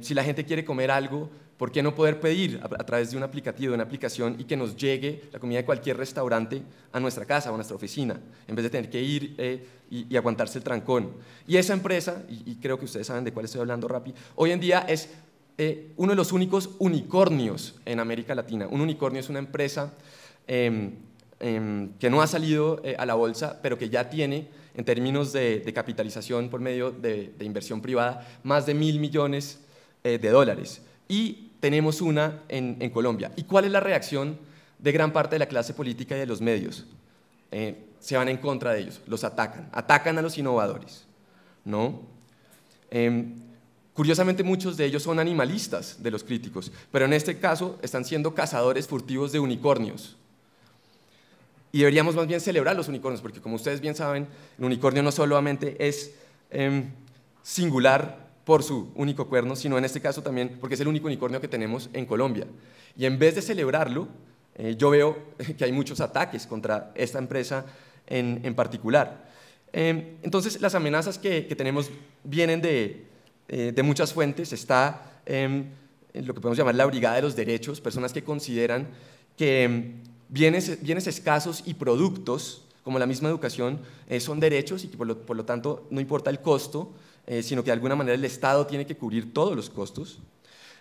S5: Si la gente quiere comer algo, ¿por qué no poder pedir a través de un aplicativo, de una aplicación, y que nos llegue la comida de cualquier restaurante a nuestra casa o a nuestra oficina, en vez de tener que ir y aguantarse el trancón? Y esa empresa, y creo que ustedes saben de cuál estoy hablando, Rappi, hoy en día es uno de los únicos unicornios en América Latina. Un unicornio es una empresa que no ha salido a la bolsa, pero que ya tiene, en términos de capitalización por medio de inversión privada, más de $1.000 millones de dólares. Y tenemos una en Colombia. ¿Y cuál es la reacción de gran parte de la clase política y de los medios? Se van en contra de ellos, los atacan a los innovadores, ¿no? Curiosamente, muchos de ellos son animalistas de los críticos, pero en este caso están siendo cazadores furtivos de unicornios. Y deberíamos más bien celebrar los unicornios, porque como ustedes bien saben, el unicornio no solamente es singular por su único cuerno, sino en este caso también porque es el único unicornio que tenemos en Colombia. Y en vez de celebrarlo, yo veo que hay muchos ataques contra esta empresa en particular. Entonces, las amenazas que tenemos vienen de muchas fuentes. Está lo que podemos llamar la Brigada de los Derechos, personas que consideran que bienes escasos y productos, como la misma educación, son derechos y que por lo tanto no importa el costo, sino que de alguna manera el Estado tiene que cubrir todos los costos.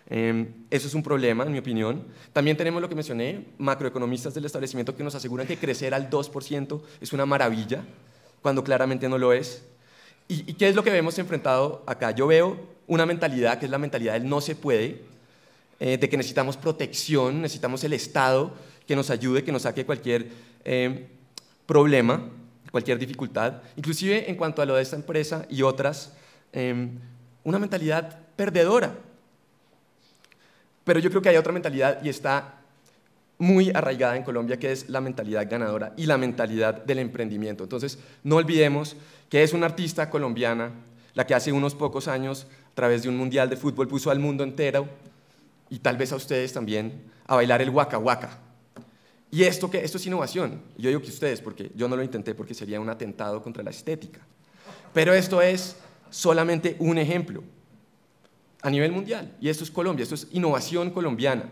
S5: Eso es un problema, en mi opinión. También tenemos lo que mencioné, macroeconomistas del establecimiento que nos aseguran que crecer al 2% es una maravilla, cuando claramente no lo es. ¿Y qué es lo que vemos enfrentado acá? Yo veo una mentalidad que es la mentalidad del no se puede, de que necesitamos protección, necesitamos el Estado que nos ayude, que nos saque cualquier problema, cualquier dificultad, inclusive en cuanto a lo de esta empresa y otras, una mentalidad perdedora. Pero yo creo que hay otra mentalidad y está muy arraigada en Colombia, que es la mentalidad ganadora y la mentalidad del emprendimiento. Entonces, no olvidemos que es una artista colombiana la que hace unos pocos años, a través de un mundial de fútbol, puso al mundo entero, y tal vez a ustedes también, a bailar el Waka Waka. Y esto es innovación. Yo digo que ustedes, porque yo no lo intenté porque sería un atentado contra la estética. Pero esto es solamente un ejemplo a nivel mundial. Y esto es Colombia, esto es innovación colombiana.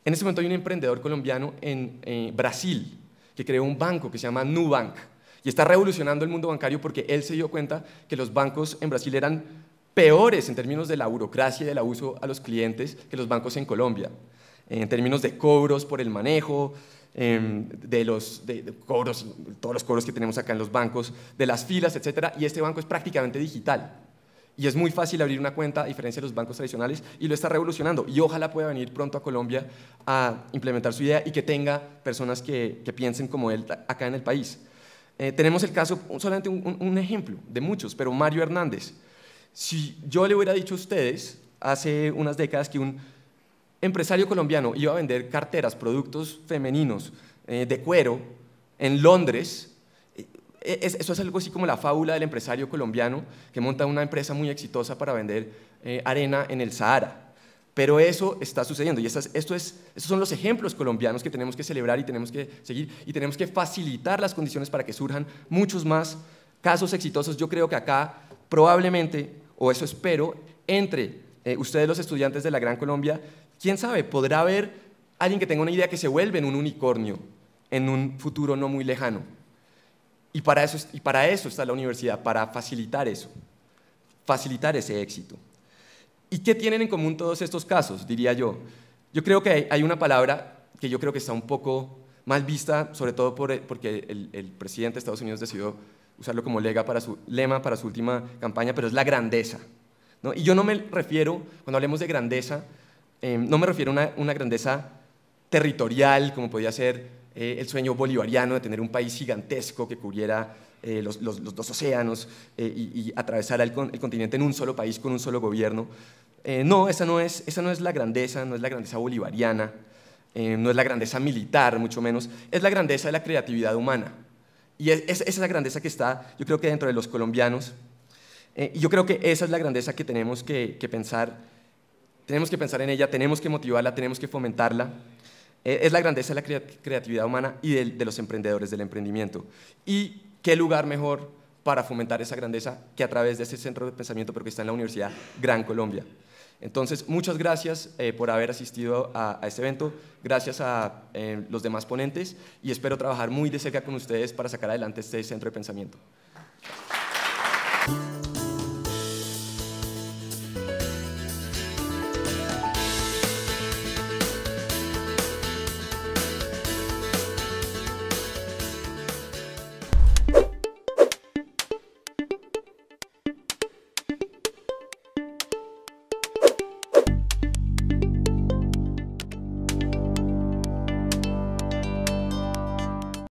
S5: En este momento hay un emprendedor colombiano en Brasil que creó un banco que se llama Nubank y está revolucionando el mundo bancario porque él se dio cuenta que los bancos en Brasil eran peores en términos de la burocracia y del abuso a los clientes que los bancos en Colombia, en términos de cobros por el manejo, de cobros, todos los cobros que tenemos acá en los bancos, de las filas, etc. Y este banco es prácticamente digital. Y es muy fácil abrir una cuenta, a diferencia de los bancos tradicionales, y lo está revolucionando. Y ojalá pueda venir pronto a Colombia a implementar su idea y que tenga personas que piensen como él acá en el país. Tenemos el caso, solamente un ejemplo de muchos, pero Mario Hernández. Si yo le hubiera dicho a ustedes hace unas décadas que un empresario colombiano iba a vender carteras, productos femeninos de cuero en Londres, eso es algo así como la fábula del empresario colombiano que monta una empresa muy exitosa para vender arena en el Sahara. Pero eso está sucediendo y estos son los ejemplos colombianos que tenemos que celebrar y tenemos que seguir y tenemos que facilitar las condiciones para que surjan muchos más casos exitosos. Yo creo que acá probablemente, o eso espero, entre ustedes los estudiantes de la Gran Colombia, quién sabe, podrá haber alguien que tenga una idea que se vuelve en un unicornio en un futuro no muy lejano. Y para eso está la universidad, para facilitar eso, facilitar ese éxito. ¿Y qué tienen en común todos estos casos, diría yo? Yo creo que hay una palabra que yo creo que está un poco mal vista, sobre todo porque el presidente de Estados Unidos decidió usarlo como lema para su última campaña, pero es la grandeza, ¿no? Y yo no me refiero, cuando hablemos de grandeza, no me refiero a una grandeza territorial, como podía ser el sueño bolivariano de tener un país gigantesco que cubriera los dos océanos y atravesara el continente en un solo país con un solo gobierno. No, esa no es la grandeza, no es la grandeza bolivariana, no es la grandeza militar, mucho menos, es la grandeza de la creatividad humana. Y es esa grandeza que está, yo creo que dentro de los colombianos, y yo creo que esa es la grandeza que tenemos que pensar en ella, tenemos que motivarla, tenemos que fomentarla. Es la grandeza de la creatividad humana y de los emprendedores, del emprendimiento. Y qué lugar mejor para fomentar esa grandeza que a través de ese centro de pensamiento, pero que está en la Universidad Gran Colombia. Entonces, muchas gracias por haber asistido a este evento, gracias a los demás ponentes y espero trabajar muy de cerca con ustedes para sacar adelante este centro de pensamiento.